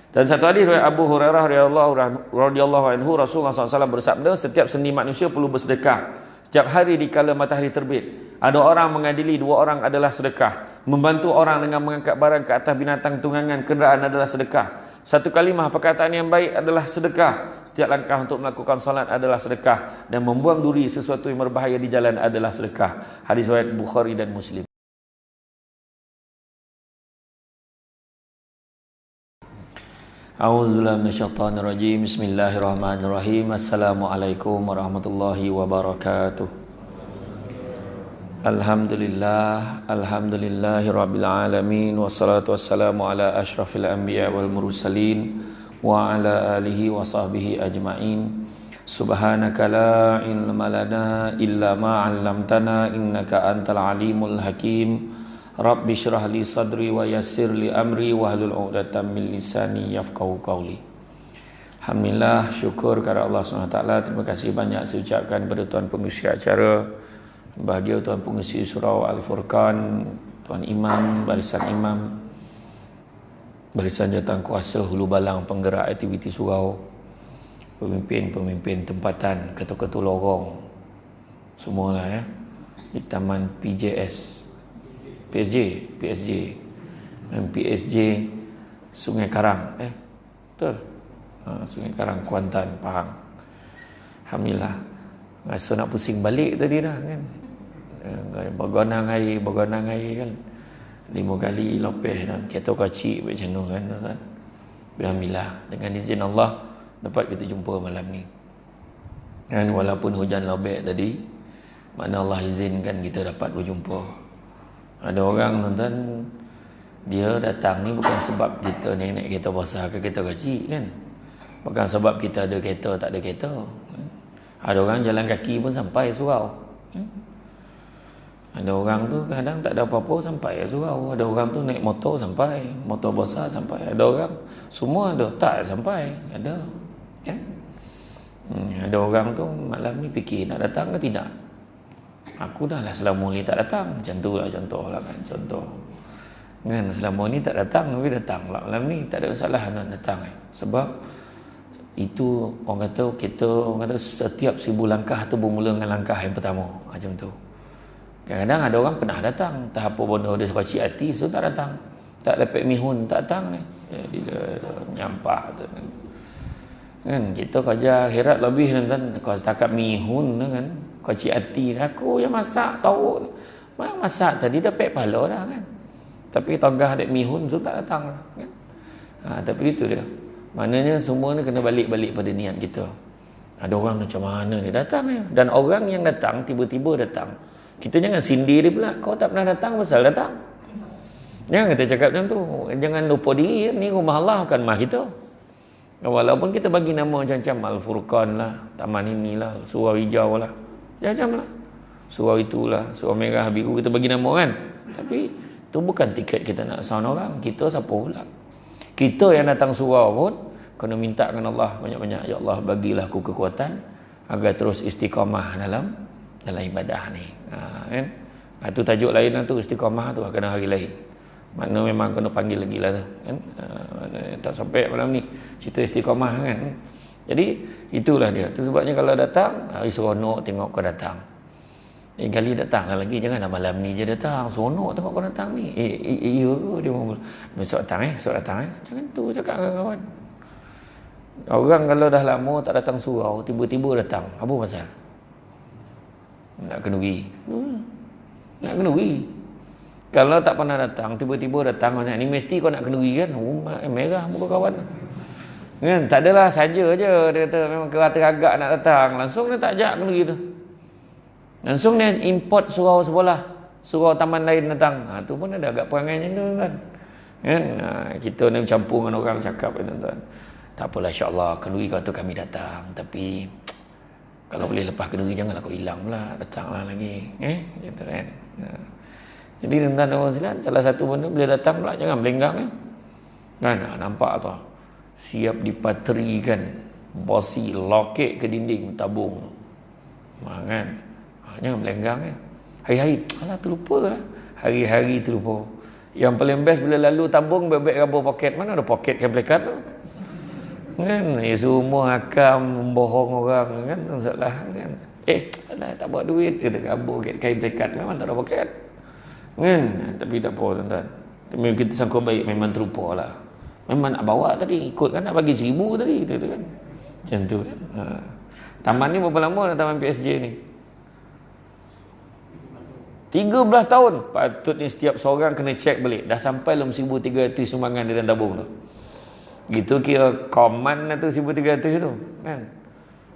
Dan satu hadis riwayat Abu Hurairah radhiyallahu anhu, Rasulullah SAW bersabda, setiap sendi manusia perlu bersedekah. Setiap hari di kala matahari terbit, ada orang mengadili, dua orang adalah sedekah. Membantu orang dengan mengangkat barang ke atas binatang tunggangan kenderaan adalah sedekah. Satu kalimah perkataan yang baik adalah sedekah. Setiap langkah untuk melakukan solat adalah sedekah. Dan membuang duri sesuatu yang berbahaya di jalan adalah sedekah. Hadis riwayat Bukhari dan Muslim. A'udzubillahi minasyaitonirrajim. Bismillahirrahmanirrahim. Assalamualaikum warahmatullahi wabarakatuh. Alhamdulillahirabbil alamin, wassalatu wassalamu ala asyrafil anbiya wal mursalin wa ala alihi wa sahbihi ajmain. Subhanaka la ilma lana illa ma 'allamtana innaka antal alimul hakim. Rabbi syrah li sadri wa yassir li amri wahlul 'uqdatam min lisani yafqahu qawli. Alhamdulillah, syukur kepada Allah SWT. Terima kasih banyak saya ucapkan kepada tuan pengurusi acara, bahagia tuan pengurusi surau Al-Furqan, tuan imam, barisan imam, barisan jawatankuasa Hulu Balang penggerak aktiviti surau, pemimpin-pemimpin tempatan, ketua-ketua lorong, semualah ya, di Taman PSG dan PSG Sungai Karang, betul, Sungai Karang, Kuantan, Pahang. Alhamdulillah, rasa nak pusing balik tadi dah kan, bergonang air kan 5 kali lopeh dan kereta kacik macam tu kan tuan. Alhamdulillah, dengan izin Allah dapat kita jumpa malam ni kan, walaupun hujan lobek tadi, mana Allah izinkan kita dapat berjumpa. Ada orang tuan-tuan, dia datang ni bukan sebab kita naik kereta besar ke kereta kecil kan, bukan sebab kita ada kereta tak ada kereta. Ada orang jalan kaki pun sampai surau. Ada orang tu kadang tak ada apa-apa sampai surau. Ada orang tu naik motor sampai, motor besar sampai. Ada orang semua ada tak sampai, ada kan. Ada orang tu malam ni fikir nak datang ke tidak. Aku dah lah selama ni tak datang. Macam tu lah contoh lah kan. Contoh kan, selama ni tak datang, tapi datang lah malam ni, tak ada masalah nak datang sebab itu orang kata, orang kata setiap 1000 langkah tu bermula dengan langkah yang pertama. Macam tu. Kadang-kadang ada orang pernah datang, tak apa benda dia kecil hati, so tak datang, tak dapat mihun, tak datang ni. Dia menyampah tu kan. Kita kerja akhirat lebih kan, kau setakat mihun kan, kecil hati, aku yang masak tahu mana masak tadi dapat pahala dah kan, tapi tonggah ada mihun so tak datang kan. Tapi itu dia, maknanya semua ni kena balik-balik pada niat kita. Ada orang macam mana ni datang ya, dan orang yang datang tiba-tiba datang, kita jangan sindir dia pula, kau tak pernah datang pasal datang. Jangan kita cakap macam tu, jangan lupa diri, ni rumah Allah bukan rumah kita. Walaupun kita bagi nama macam-macam, Al-Furqan lah, taman inilah, surau hijau lah, macam-macam lah, surau itulah, surau merah biru, kita bagi nama kan. Tapi tu bukan tiket kita nak sound orang. Kita siapa pula? Kita yang datang surau pun kena minta dengan Allah banyak-banyak, ya Allah bagilah aku kekuatan agar terus istiqamah dalam ibadah ni kan. Itu tajuk lain lah tu, istiqamah tu kena hari lain. Mana memang kena panggil lagi lah tu kan. Tak sampai malam ni cerita istiqamah kan. Jadi itulah dia. Tu sebabnya kalau datang, hari seronok tengok kau datang. Lain kali datang lagi, janganlah malam ni je datang. Seronok tengok kau datang ni. Iya ke dia mau besok datang Jangan tu cakap dengan kawan. Orang kalau dah lama tak datang surau, tiba-tiba datang, apa pasal? Nak kena rugi. Nak kena rugi. Kalau tak pernah datang, tiba-tiba datang macam ni, mesti kau nak kena rugi kan. Merah muka kawan kan. Tak adalah saja je dia kata memang kerata-ragak nak datang, langsung dia tak ajak kena rugi tu. Langsung dia import surau sebelah, surau taman lain datang. Tu pun ada agak perangai macam tu kan. Kita ni campur dengan orang cakap tuan-tuan. Tak apalah, insya-Allah kenduri kata kami datang, tapi kalau boleh lepas kenduri janganlah kau hilang pula, datanglah lagi. Gitu kan. Jadi tuan-tuan orang silat, salah satu benda bila datang pula jangan melenggang kan. Nampak tu siap dipatrikan, bosi loket ke dinding tabung. Kan. Jangan melenggang hari-hari. Alah terlupa lah. Hari-hari terlupa. Yang paling best bila lalu tabung bebek rubber poket. Mana ada poket kan pelekat tu? Kan semua akam membohong orang kan, salah kan. Alah tak bawa duit, kita kabur kain pekat, memang tak ada paket. Kan? Tapi tak apa tuan-tuan. Tapi kita sangka baik, memang terupa lah. Memang nak bawa tadi, ikut kan, nak bagi 1,000 tadi, kan. Macam tu kan. Taman ni berapa lama dah taman PSG ni? 13 tahun. Patutnya setiap seorang kena cek balik. Dah sampai belum 1,300 sumbangan di dalam tabung tu. Gitu kira koman tu 1,300 tu kan.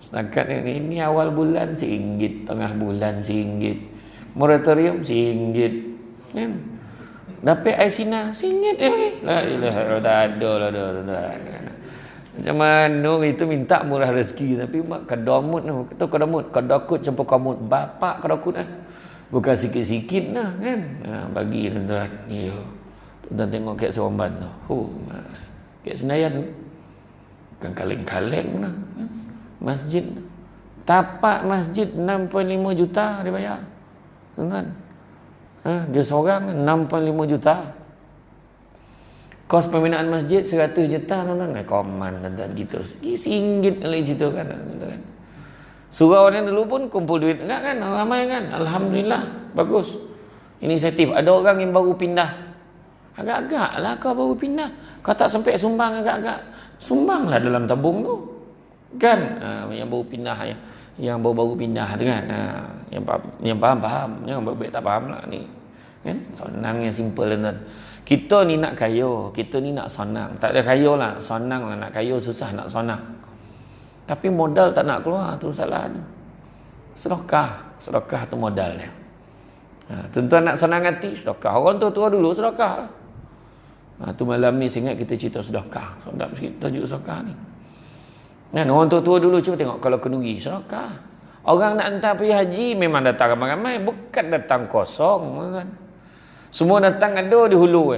Setakat ini awal bulan RM1, tengah bulan RM1, moratorium RM1 kan. Dapat air sinar RM1 la ilaha illallah, tak ada lah tuan-tuan. Macam mana itu minta murah rezeki, tapi mak kadamut tu, kadakut campur kamut bapak kadakut bukan sikit-sikit lah kan. Bagi tuan-tuan. Ya. Tuan-tuan tengok kat Seremban tu. Kat Senayan kan kaleng-kaleng lah. Masjid tapak masjid 6.5 juta dia bayar. Tuan-tuan. Dia seorang 6.5 juta. Kos pembinaan masjid 100 juta tuan-tuan. Koman tuan-tuan gitu. RM1 lagi situ kan. Surau ni dulu pun kumpul duit enggak kan, ramai kan. Alhamdulillah, bagus. Inisiatif. Ada orang yang baru pindah. Agak-agak lah kau baru pindah. Kau tak sampai sumbang agak-agak. Sumbanglah dalam tabung tu. Kan? Yang baru pindah, yang baru-baru pindah tu kan. Yang faham-faham. Yang baik tak faham lah ni. Kan? Senang yang simple tuan. Kita ni nak kaya. Kita ni nak sonang. Tak ada kaya lah. Sonang lah. Nak kaya susah nak sonang. Tapi modal tak nak keluar, tu salahnya. Sedekah tu modal dia. Tuan-tuan nak senang hati, sedekah. Orang tua-tua dulu sedekah. Tu malam ni saya ingat kita cerita sedekah. Sedap sikit tajuk sedekah ni. Kan orang tua-tua dulu cuba tengok kalau kenduri sedekah. Orang nak hantar pergi haji memang datang ramai-ramai, bukan datang kosong kan. Semua datang ada di hulu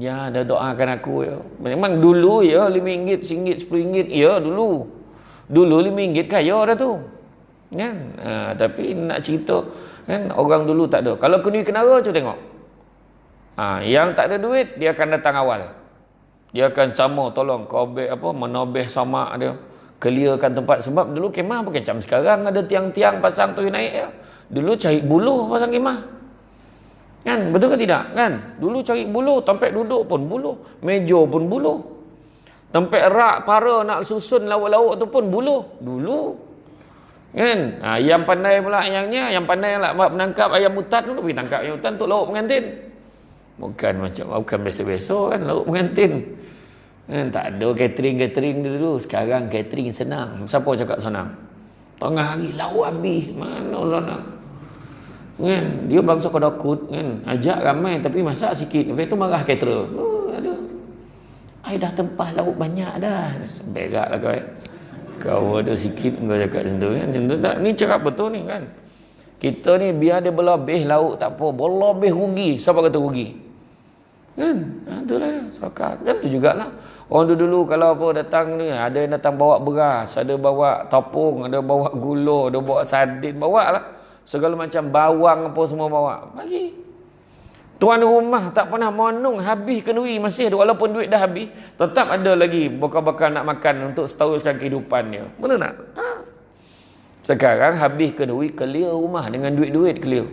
Ya, dah doakan aku ya. Memang dulu ya RM5, RM1, RM10 ya dulu. Dulu RM5 kaya dah tu. Kan? Tapi nak cerita kan orang dulu tak ada. Kalau kenduri kenara cuba tengok. Yang tak ada duit dia akan datang awal. Dia akan sama tolong kobek menobeh sama dia. Clearkan tempat sebab dulu kemah bukan macam sekarang ada tiang-tiang pasang tu naik ya. Dulu cari buluh pasang kemah. Kan betul ke tidak kan? Dulu cari buluh, tempat duduk pun buluh, meja pun buluh. Tempat rak para nak susun lauk-lauk tu pun buluh dulu. Kan? Yang pandai pula yang pandai nak menangkap ayam hutan tu pergi tangkap ayam hutan untuk lauk pengantin. Bukan biasa-biasa kan lauk pengantin. Kan tak ada catering dulu. Sekarang catering senang. Siapa cakap senang? Tengah hari lauk habis, mana senang? Kan dia bangsa kadakut kan, ajak ramai tapi masak sikit, lepas tu marah caterer. Aduh, ai dah tempah lauk banyak dah, beraklah kau ada sikit kau cakap macam tu kan. Macam tu tak, ni cakap betul ni kan. Kita ni biar dia berlebih lauk tak apa, berlebih rugi. Siapa kata rugi kan? Itulah dia sedekah kan. Tu jugalah orang dulu kalau apa datang ni, ada yang datang bawa beras, ada bawa topung, ada bawa gula, ada bawa sardin, bawa lah segala macam bawang apa semua bawa bagi. Tuan rumah tak pernah monong habis kenduri masih ada, walaupun duit dah habis tetap ada lagi bakal-bakal nak makan untuk seteruskan kehidupan dia. Betul tak? Sekarang habis kenduri clear rumah dengan duit-duit clear.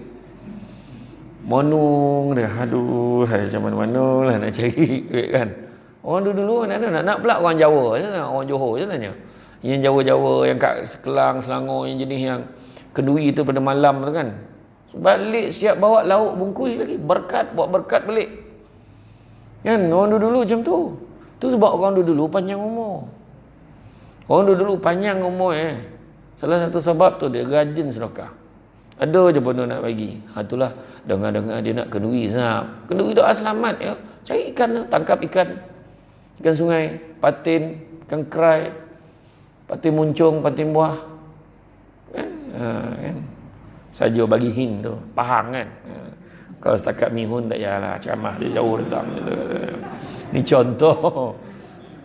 Monong dah, aduh macam mana lah nak cari duit kan. Orang dulu mana ada nak pula orang Jawa je, orang Johor je tanya. Yang Jawa-Jawa yang kat Kelang, Selangor yang jenis yang kenduri tu pada malam tu kan. Balik siap bawa lauk bungkus lagi. Bawa berkat balik. Kan orang dulu macam tu. Tu sebab orang dulu panjang umur. Orang dulu panjang umur Salah satu sebab tu dia rajin sedekah. Ada je benda nak bagi. Itulah dengar-dengar dia nak kenduri sahab. Kenduri doa selamat ya. Cari ikan, tangkap ikan. Ikan sungai, patin, ikan kerai, patin muncung, patin buah. Kan? Saja bagi hin tu Pahang kan. Kalau setakat mihun tak payahlah, ceramah dia jauh datang gitu. Ni contoh.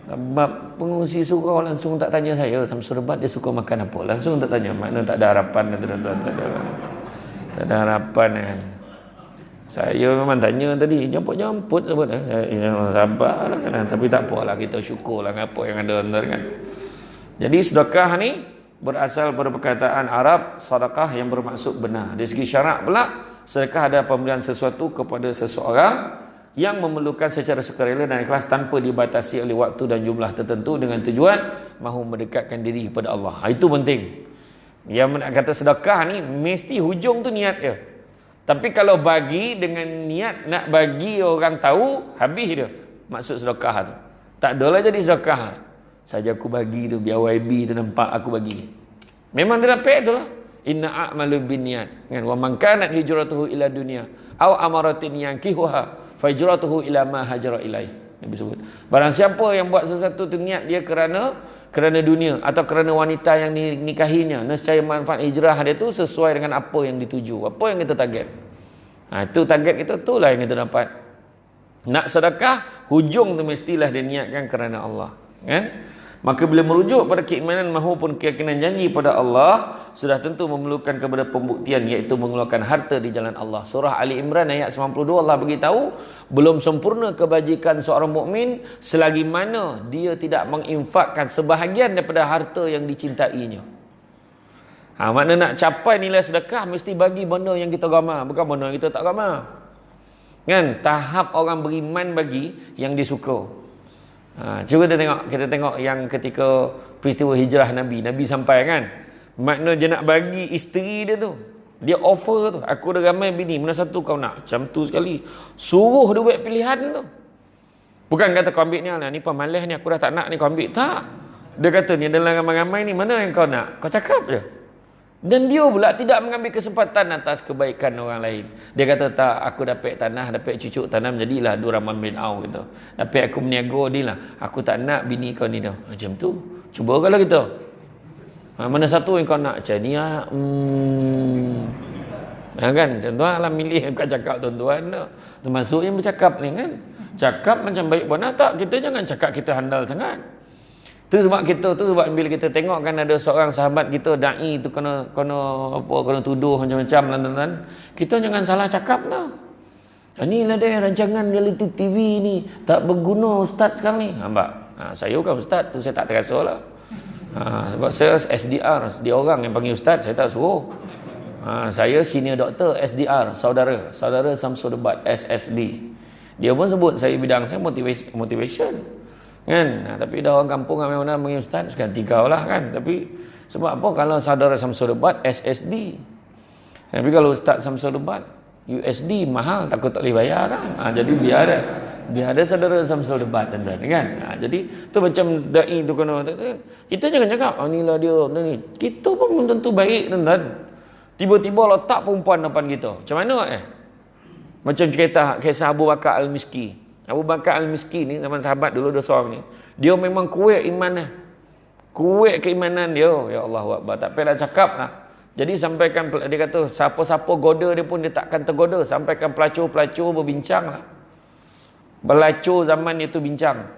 Sebab pengurusi surau langsung tak tanya saya Samsul Rebat dia suka makan apa, langsung tak tanya. Makna tak ada harapan tak ada harapan kan. Saya memang tanya tadi, jemput sebut. Sabarlah kan. Tapi tak apalah, kita syukurlah apa yang ada kan. Jadi sedekah ni berasal pada perkataan Arab sedekah yang bermaksud benar. Dari segi syarak pula, sedekah ada pemberian sesuatu kepada seseorang yang memerlukan secara sukarela dan ikhlas tanpa dibatasi oleh waktu dan jumlah tertentu dengan tujuan mahu mendekatkan diri kepada Allah. Itu penting. Yang kata sedekah ni mesti hujung tu niat dia. Tapi kalau bagi dengan niat nak bagi orang tahu, habis dia maksud sedekah tu. Tak adalah jadi sedekah. Saja aku bagi tu biar YB tu nampak aku bagi. Memang dia dapat tu lah. Inna a'malu binniat. Kan? Wa man kanat hijratuhu ila dunya aw amaratin yankihuha fa hijratuhu ila ma hajara ilaih. Nabi sebut. Barang siapa yang buat sesuatu tu niat dia kerana dunia atau kerana wanita yang nikahinya, nescaya manfaat hijrah dia tu sesuai dengan apa yang dituju, apa yang kita target. Itu target kita, itulah yang kita dapat. Nak sedekah, hujung tu mestilah dia niatkan kerana Allah, kan? Maka bila merujuk pada keimanan maupun keyakinan janji pada Allah, sudah tentu memerlukan kepada pembuktian, iaitu mengeluarkan harta di jalan Allah. Surah Ali Imran ayat 92 Allah beritahu, belum sempurna kebajikan seorang mukmin selagi mana dia tidak menginfakkan sebahagian daripada harta yang dicintainya. Makna nak capai nilai sedekah mesti bagi benda yang kita gamar, bukan benda yang kita tak gamar. Kan? Tahap orang beriman bagi yang dia suka. Cuba kita tengok yang ketika peristiwa hijrah Nabi sampai kan, makna dia nak bagi isteri dia tu, dia offer tu, aku dah ramai bini, mana satu kau nak, macam tu sekali, suruh dia buat pilihan tu. Bukan kata kau ambil ni lah, ni pemalas ni aku dah tak nak ni, kau ambil. Tak, dia kata ni dalam ramai-ramai ni mana yang kau nak, kau cakap je. Dan dia pula tidak mengambil kesempatan atas kebaikan orang lain. Dia kata tak, aku dapat tanah, dapat cucuk tanam, jadilah Abdurrahman bin Auf gitu. Dapat aku berniaga ni lah, aku tak nak bini kau ni dah. Macam tu. Cuba kalau kita. Mana satu yang kau nak? Macam ni lah. Kan? Tuan-tuan lah milih, bukan cakap tuan-tuan tak. Termasuk yang bercakap ni kan. Cakap macam baik benar tak? Kita jangan cakap kita handal sangat. Tu sebab bila kita tengok kan ada seorang sahabat kita dai tu kena tuduh macam-macam tuan-tuan. Kita jangan salah cakap dah. Inilah dia rancangan reality TV ni tak berguna ustaz sekarang ni. Nampak? Saya bukan ustaz tu, saya tak terasa lah. Sebab saya SDR, dia orang yang panggil ustaz, saya tak suruh. Saya senior doktor SDR, saudara Samsul Debat SSD. Dia pun sebut saya bidang saya motivation. Kan? Tapi dah orang kampung ramai mana panggil ustaz, ganti kau lah kan. Tapi sebab apa kalau saudara Samsul Debat SSD. Tapi kalau ustaz Samsul Debat USD mahal, takut tak boleh bayar kan. Jadi biar ada saudara Samsul Debat tuan-tuan kan. Jadi tu macam dai tu kena, kita jangan cakap inilah dia ni. Kita pun belum tentu baik tuan-tuan. Tiba-tiba letak perempuan depan kita. Macam mana Macam cerita kisah Abu Bakar Al-Miski. Abu Bakar Al-Miski ni zaman sahabat dulu dia seorang ni. Dia memang kuat imannya. Kuat keimanan dia. Ya Allah Akbar. Tak payah nak cakap lah. Jadi sampaikan, dia kata siapa-siapa goda dia pun dia takkan tergoda. Sampaikan pelacur-pelacur berbincang lah. Pelacur zaman itu bincang.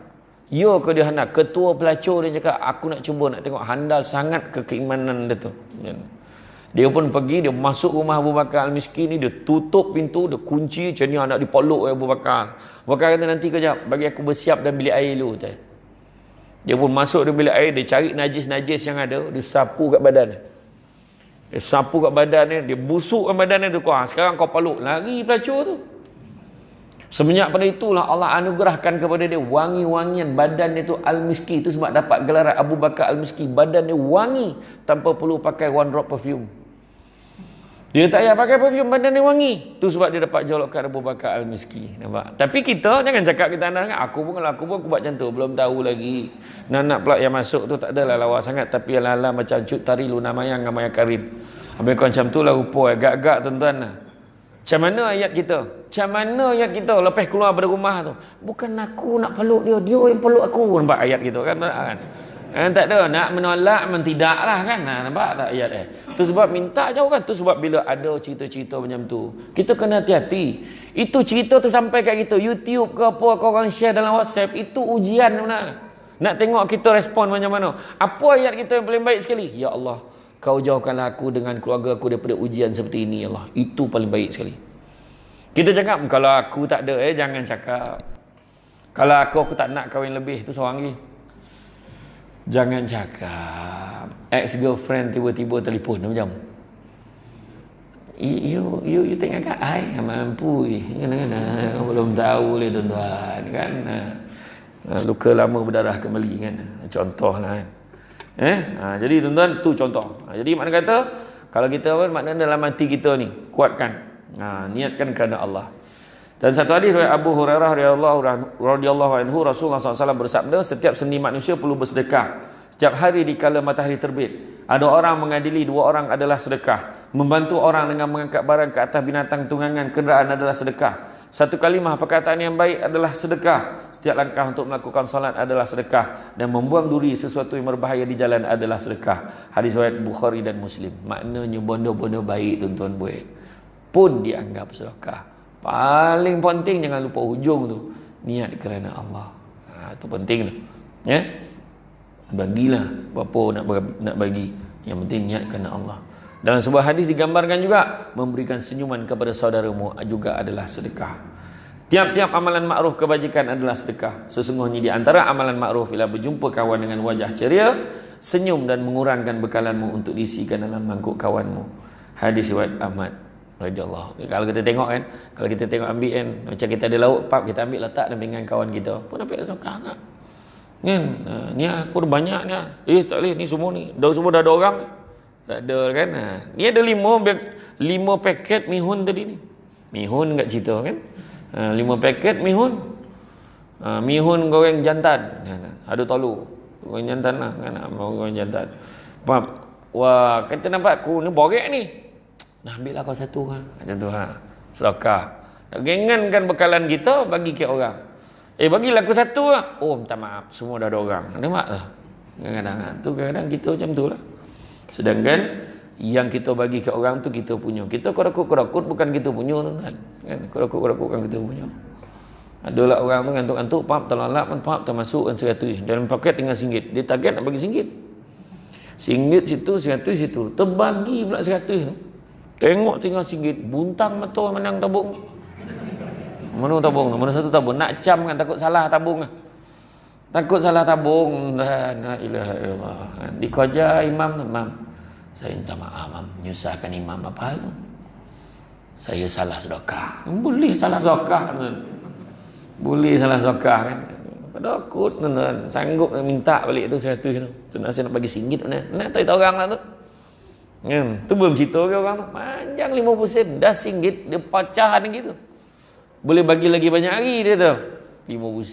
Ya ke dia hendak? Ketua pelacur dia cakap, aku nak cuba nak tengok handal sangat ke keimanan dia tu. Dia pun pergi, dia masuk rumah Abu Bakar Al-Miskin ni, dia tutup pintu, dia kunci, macam ni anak dipeluk Abu Bakar. Abu Bakar kata nanti kejap, bagi aku bersiap dalam bilik air dulu. Dia pun masuk dalam bilik air, dia cari najis-najis yang ada, dia sapu kat badan. Dia sapu kat badan dia, dia busuk kat badan dia tu. Sekarang kau peluk, lari pelacur tu. Semenjak pada itulah Allah anugerahkan kepada dia wangi-wangian badan dia tu Al-Miski. Itu sebab dapat gelaran Abu Bakar Al-Miski. Badan dia wangi tanpa perlu pakai one drop perfume. Dia tak payah pakai perfume, badan dia wangi. Itu sebab dia dapat jolokan Abu Bakar Al-Miski. Nampak? Tapi kita jangan cakap kita nak. Aku pun aku buat macam tu. Belum tahu lagi. Nak pula yang masuk tu tak adalah lawa sangat. Tapi ala-ala macam Cut Tari Luna Mayang dengan Maya Karim. Habis macam tu lah rupa. Agak-agak tuan-tuan lah. Macam mana ayat kita? Macam mana ayat kita lepas keluar dari rumah tu? Bukan aku nak peluk dia, dia yang peluk aku. Nampak ayat kita kan? Tak ada, nak menolak, tidak lah kan? Nampak tak ayat tu sebab minta jauh kan? Tu sebab bila ada cerita-cerita macam tu, kita kena hati-hati. Itu cerita tu sampai kat kita, YouTube ke apa, kau orang share dalam WhatsApp, itu ujian benar. Nak tengok kita respon macam mana. Apa ayat kita yang paling baik sekali? Ya Allah, kau jauhkanlah aku dengan keluarga aku daripada ujian seperti ini, ya Allah. Itu paling baik sekali. Kita cakap kalau aku tak ada, jangan cakap. Kalau aku tak nak kahwin lebih, tu seorang lagi. Jangan cakap. Ex-girlfriend tiba-tiba telefon macam, You tengok kat I mampu kan, belum tahu le tuan-tuan kan. Luka lama berdarah kembali kan. Contohlah kan. Jadi tuan-tuan, tu contoh. Jadi makna kata kalau kita makna dalam hati kita ni kuatkan, niatkan kerana Allah. Dan satu hadis riwayat Abu Hurairah radhiyallahu anhu, Rasulullah SAW bersabda, setiap sendi manusia perlu bersedekah. Setiap hari di kala matahari terbit, ada orang mengadili, dua orang adalah sedekah. Membantu orang dengan mengangkat barang ke atas binatang tunggangan kenderaan adalah sedekah. Satu kalimah perkataan yang baik adalah sedekah. Setiap langkah untuk melakukan salat adalah sedekah. Dan membuang duri sesuatu yang berbahaya di jalan adalah sedekah. Hadis riwayat Bukhari dan Muslim. Maknanya benda-benda baik tuan-tuan buat pun dianggap sedekah. Paling penting jangan lupa hujung tu, niat kerana Allah. Itu penting tu. Ya. Bagilah apa nak bagi, yang penting niat kerana Allah. Dalam sebuah hadis digambarkan juga, memberikan senyuman kepada saudaramu juga adalah sedekah. Tiap-tiap amalan makruf kebajikan adalah sedekah. Sesungguhnya di antara amalan makruf bila berjumpa kawan dengan wajah ceria, senyum dan mengurangkan bekalanmu untuk diisikan dalam mangkuk kawanmu. Hadis riwayat Ahmad radhiyallahu. Kalau kita tengok kan, kalau kita tengok ambil kan, macam kita ada lauk pap, kita ambil letak dalam pinggan kawan kita, pun dapat sedekah kan. Kan? Ni aku dah banyak ni. Tak boleh, ni semua ni. Semua dah ada orang. Tak ada kan. Ni ada 5 paket mihun tadi ni. Mihun kat cerita kan. 5 paket mihun. Mihun goreng jantan. Ada tolu. Goreng jantan lah kan. Goreng jantan. Pap. Wah, kata nampak aku ni borek ni. Nah, ambil lah kau satu kan. Macam tu sedekah. Nak gengankan bekalan kita bagi ke orang. Bagilah aku satu lah. Oh, minta maaf, semua dah ada orang. Nampak tak? Kadang-kadang kita macam tu lah. Sedangkan yang kita bagi ke orang tu kita punya. Kita korakut-korakut bukan kita punya kan. Korakut-korakut bukan kita punya. Adalah orang tu ngantuk-ngantuk, pap terlalap, pap termasuk kan 100. Dalam paket tinggal RM1. Dia target nak bagi RM1. RM1 situ, RM100 situ. Terbagi pula RM100 tu. Tengok tinggal RM1. Buntang mata menang tabung. Mana tabung? Mana satu tabung? Nak cam kan, takut salah tabung. Takut salah tabung. La ilaha illallah. Dikoja imam tu, "Mam, saya minta maaf, Mam. Menyusahkan imam apa hal tu? Saya salah sedekah." Boleh salah sedekah kan? Boleh salah sedekah kan? Takut kan? Sanggup minta balik tu 100 tu. Sebenarnya saya nak bagi RM1 mana? Nak tahu orang lah tu. Tu belum cerita ke orang tu. Panjang 50 sen. Dah RM1. Dia pecahan gitu. Boleh bagi lagi banyak hari dia tu. 50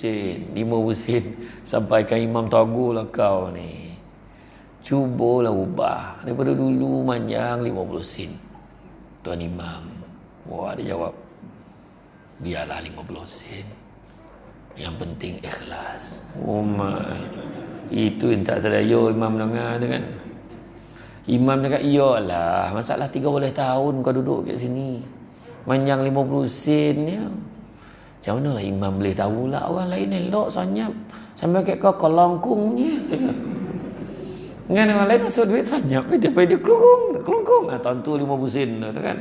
sen. Sampaikan imam, tagulah kau ni. Cubalah ubah. Daripada dulu manjang 50 sen. Tuan imam. Wah, dia jawab, biarlah 50 sen. Yang penting ikhlas. Oh my. Itu yang tak terdaya imam dengar tu kan. Imam cakap, iyalah, masalah 30 tahun kau duduk kat sini. Manjang 50 sen ya. Macam mana lah imam boleh tahu lah orang lain elok senyap sampai kat kau kolongkung ni. Dengan orang lain masuk duit senyap dia kelongkung. Tahun tu 50 sen tu kan.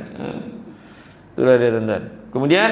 Itulah dia tuan-tuan. Kemudian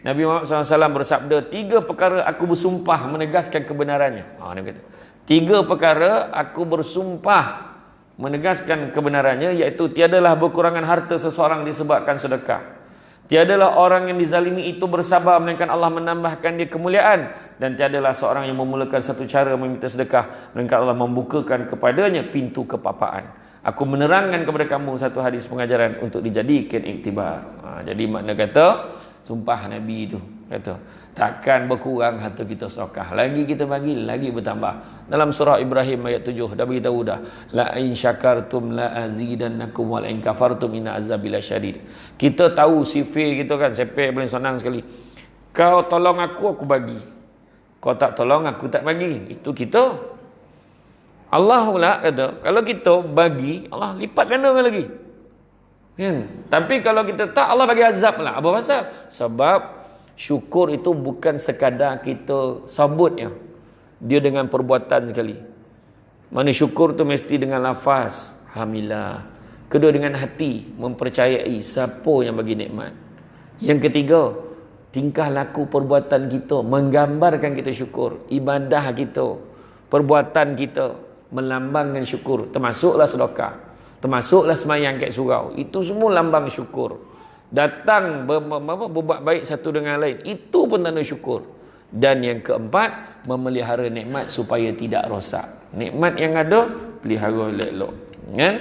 Nabi Muhammad SAW bersabda, 3 perkara aku bersumpah menegaskan kebenarannya. Dia kata, 3 perkara aku bersumpah menegaskan kebenarannya, iaitu tiadalah berkurangan harta seseorang disebabkan sedekah. Tiadalah orang yang dizalimi itu bersabar melainkan Allah menambahkan dia kemuliaan, dan tiadalah seorang yang memulakan satu cara meminta sedekah melainkan Allah membukakan kepadanya pintu kepapaan. Aku menerangkan kepada kamu satu hadis pengajaran untuk dijadikan iktibar. Jadi makna kata sumpah Nabi itu kata takkan berkurang harta kita sedekah, lagi kita bagi lagi bertambah. Dalam surah Ibrahim ayat 7 dah beritahu dah, la in syakartum la azidannakum wa la in kafartum inna azabi lasyadid. Kita tahu sifir kita kan, sepek paling senang sekali. Kau tolong aku bagi. Kau tak tolong aku tak bagi. Itu kita. Allah pula kata, kalau kita bagi, Allah lipat ganda lagi. Kan? Tapi kalau kita tak, Allah bagi azab pula. Apa pasal? Sebab syukur itu bukan sekadar kita sabutnya. Dia dengan perbuatan sekali. Mana syukur tu mesti dengan lafaz alhamdulillah. Kedua dengan hati mempercayai siapa yang bagi nikmat. Yang ketiga, tingkah laku perbuatan kita menggambarkan kita syukur. Ibadah kita, perbuatan kita melambangkan syukur. Termasuklah sedekah, termasuklah sembahyang kat surau. Itu semua lambang syukur. Datang berbuat baik satu dengan lain, itu pun tanda syukur. Dan yang keempat, memelihara nikmat supaya tidak rosak. Nikmat yang ada, pelihara elok-elok. Kan?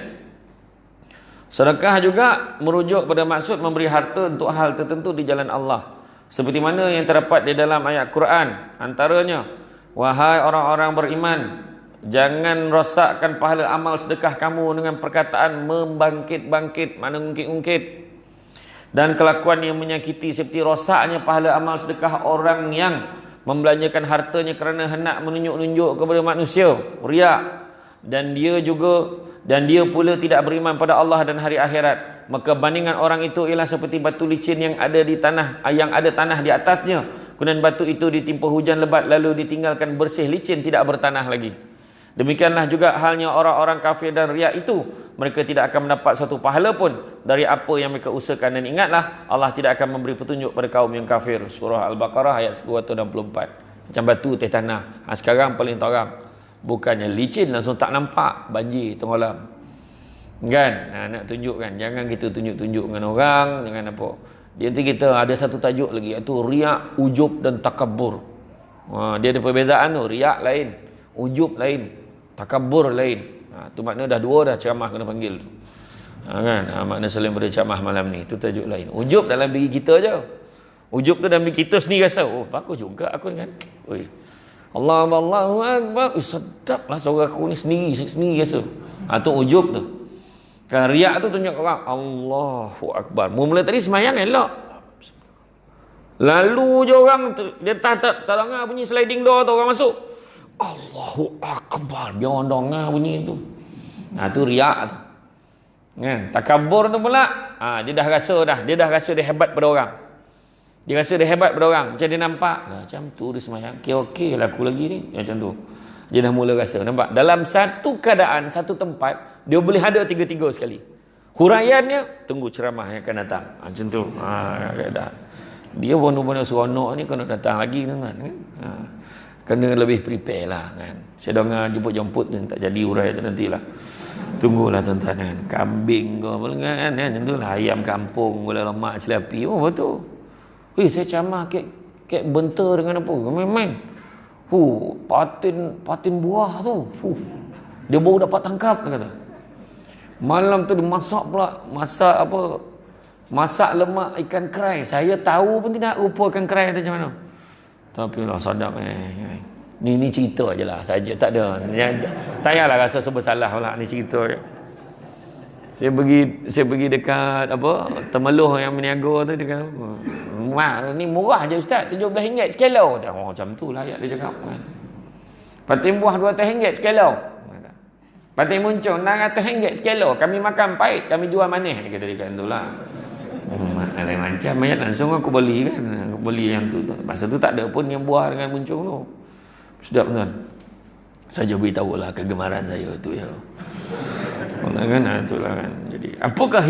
Sedekah juga merujuk pada maksud memberi harta untuk hal tertentu di jalan Allah. Seperti mana yang terdapat di dalam ayat Quran. Antaranya, wahai orang-orang beriman, jangan rosakkan pahala amal sedekah kamu dengan perkataan membangkit-bangkit, mana ungkit-ungkit. Dan kelakuan yang menyakiti seperti rosaknya pahala amal sedekah orang yang membelanjakan hartanya kerana hendak menunjuk-nunjuk kepada manusia, riak. Dan dia pula tidak beriman pada Allah dan hari akhirat. Maka bandingan orang itu ialah seperti batu licin yang ada di tanah, yang ada tanah di atasnya. Kemudian batu itu ditimpa hujan lebat lalu ditinggalkan bersih licin, tidak bertanah lagi. Demikianlah juga halnya orang-orang kafir dan riak itu. Mereka tidak akan mendapat satu pahala pun dari apa yang mereka usahakan. Dan ingatlah, Allah tidak akan memberi petunjuk pada kaum yang kafir. Surah Al-Baqarah ayat 264. Macam batu atas tanah. Sekarang paling terang. Bukannya licin langsung tak nampak, banjir tengah malam. Kan? Nak tunjukkan, jangan kita tunjuk-tunjuk dengan orang, dengan apa. Di antara kita ada satu tajuk lagi, iaitu riak, ujub dan takabur. Dia ada perbezaan tu, riak lain, ujub lain, takabur lain. Tu makna dah dua dah ceramah kena panggil tu. Kan? Makna selain pada ceramah malam ni, tu tajuk lain. Ujub dalam diri kita je. Ujub tu dalam diri kita sendiri rasa, oh bagus juga aku kan. Oi. Allahu Akbar. Sedaplah suara aku ni sendiri rasa. Tu ujub tu. Kan riak tu tunjuk orang Allahu Akbar. Mula tadi semayang elok. Lalu je orang dia tak dengar bunyi sliding door tu orang masuk. Allahu Akbar. Biar orang dengar bunyi tu. Tu riak tu. Kan? Takabur tu pula, dia dah rasa dia hebat pada orang. Dia rasa dia hebat pada orang. Macam dia nampak, macam tu dia semayang. Okey lah aku lagi ni. Macam tu. Dia dah mula rasa. Nampak? Dalam satu keadaan, satu tempat, dia boleh ada tiga-tiga sekali. Huraiannya, tunggu ceramah yang akan datang. Macam tu. Keadaan. Dia bono-bono seronok ni kena datang lagi. Kan? Kena lebih prepare lah. Kan? Saya dengar jemput-jemput ni tak jadi hurai tu nantilah. Tunggulah tuan-tuan kan. Kambing ke apa kan. Macam tu lah. Ayam kampung, gula lemak, celapi. Oh betul. Saya camah kek bentar dengan apa? Main-main. Patin buah tu. Dia baru dapat tangkap, dia kata. Malam tu dia masak pula. Masak lemak ikan kerai. Saya tahu pun tidak rupa ikan kerai tu macam mana. Tapi lah sadap. Ni cerita je lah saja. Tak ada. Tak payahlah rasa bersalah pula. Ni cerita je. Saya pergi dekat Temeloh yang meniaga tu, dia kata, ni murah je ustaz, RM17 sekilo. Macam tu lah ayat dia cakap kan. Patin buah RM200 sekilo. Patin muncung RM600 sekilo. Kami makan pahit, kami jual manis. Dia kata tu lah. Lain macam ayat langsung aku beli kan. Aku beli yang tu. Masa tu tak ada pun yang buah dengan muncung tu. Sedap tuan. Saja beritahulah kegemaran saya tu ya. Itulah kan. Jadi apakah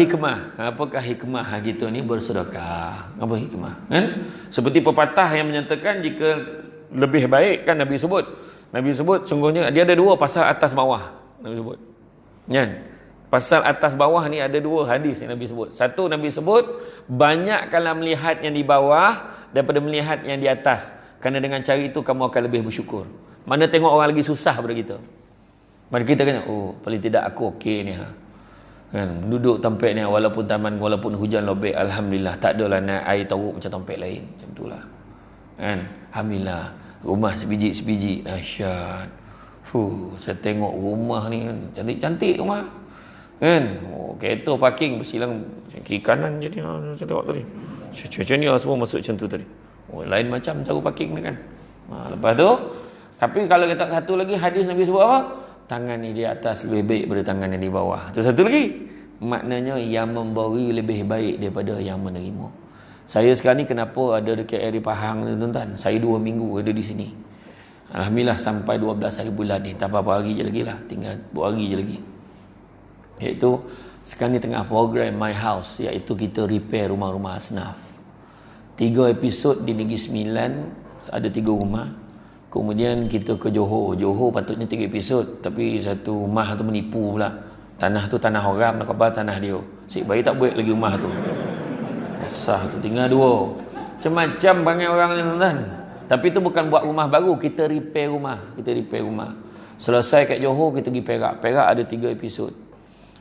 hikmah kita ni bersedekah? Apa hikmah? Kan? Seperti pepatah yang menyatakan jika lebih baik kan Nabi sebut sungguhnya dia ada dua pasal atas bawah Nabi sebut. Kan? Pasal atas bawah ni ada dua hadis yang Nabi sebut. Satu Nabi sebut banyakkanlah melihat yang di bawah daripada melihat yang di atas. Kerana dengan cara itu kamu akan lebih bersyukur. Mana tengok orang lagi susah daripada kita. Mari kita kan, paling tidak aku okey ni kan, duduk tempat ni walaupun hujan lobek, alhamdulillah tak adalah naik air teruk macam tempat lain, macam itulah kan. Alhamdulillah rumah sebiji dahsyat. Saya tengok rumah ni kan, cantik-cantik rumah kan. Kereta parking bersilang kiri kanan je ni. Saya tengok tadi macam ni semua masuk macam tu tadi. Lain macam cara parking ni kan. Lepas tu, tapi kalau kita satu lagi hadis Nabi sebut apa? Tangan ni di atas lebih baik daripada tangan yang di bawah. Itu satu lagi. Maknanya yang memberi lebih baik daripada yang menerima. Saya sekarang ni kenapa ada dekat area Pahang ni tuan-tuan? Saya 2 minggu ada di sini. Alhamdulillah sampai 12 hari bulan ni. Tak apa-apa hari je lagi lah. Tinggal 2 hari je lagi. Iaitu sekarang ni tengah program My House. Iaitu kita repair rumah-rumah asnaf. 3 episod di Negeri Sembilan, ada 3 rumah. Kemudian kita ke Johor. Johor patutnya 3 episod, tapi satu rumah tu menipu pula. Tanah tu tanah orang, nak khabar tanah dia. Sik bayi tak buat lagi rumah tu. Susah tu, tinggal 2. Macam-macam perangai orang ni tuan-tuan. Tapi tu bukan buat rumah baru, kita repair rumah. Selesai kat Johor, kita pergi Perak. Perak ada 3 episod.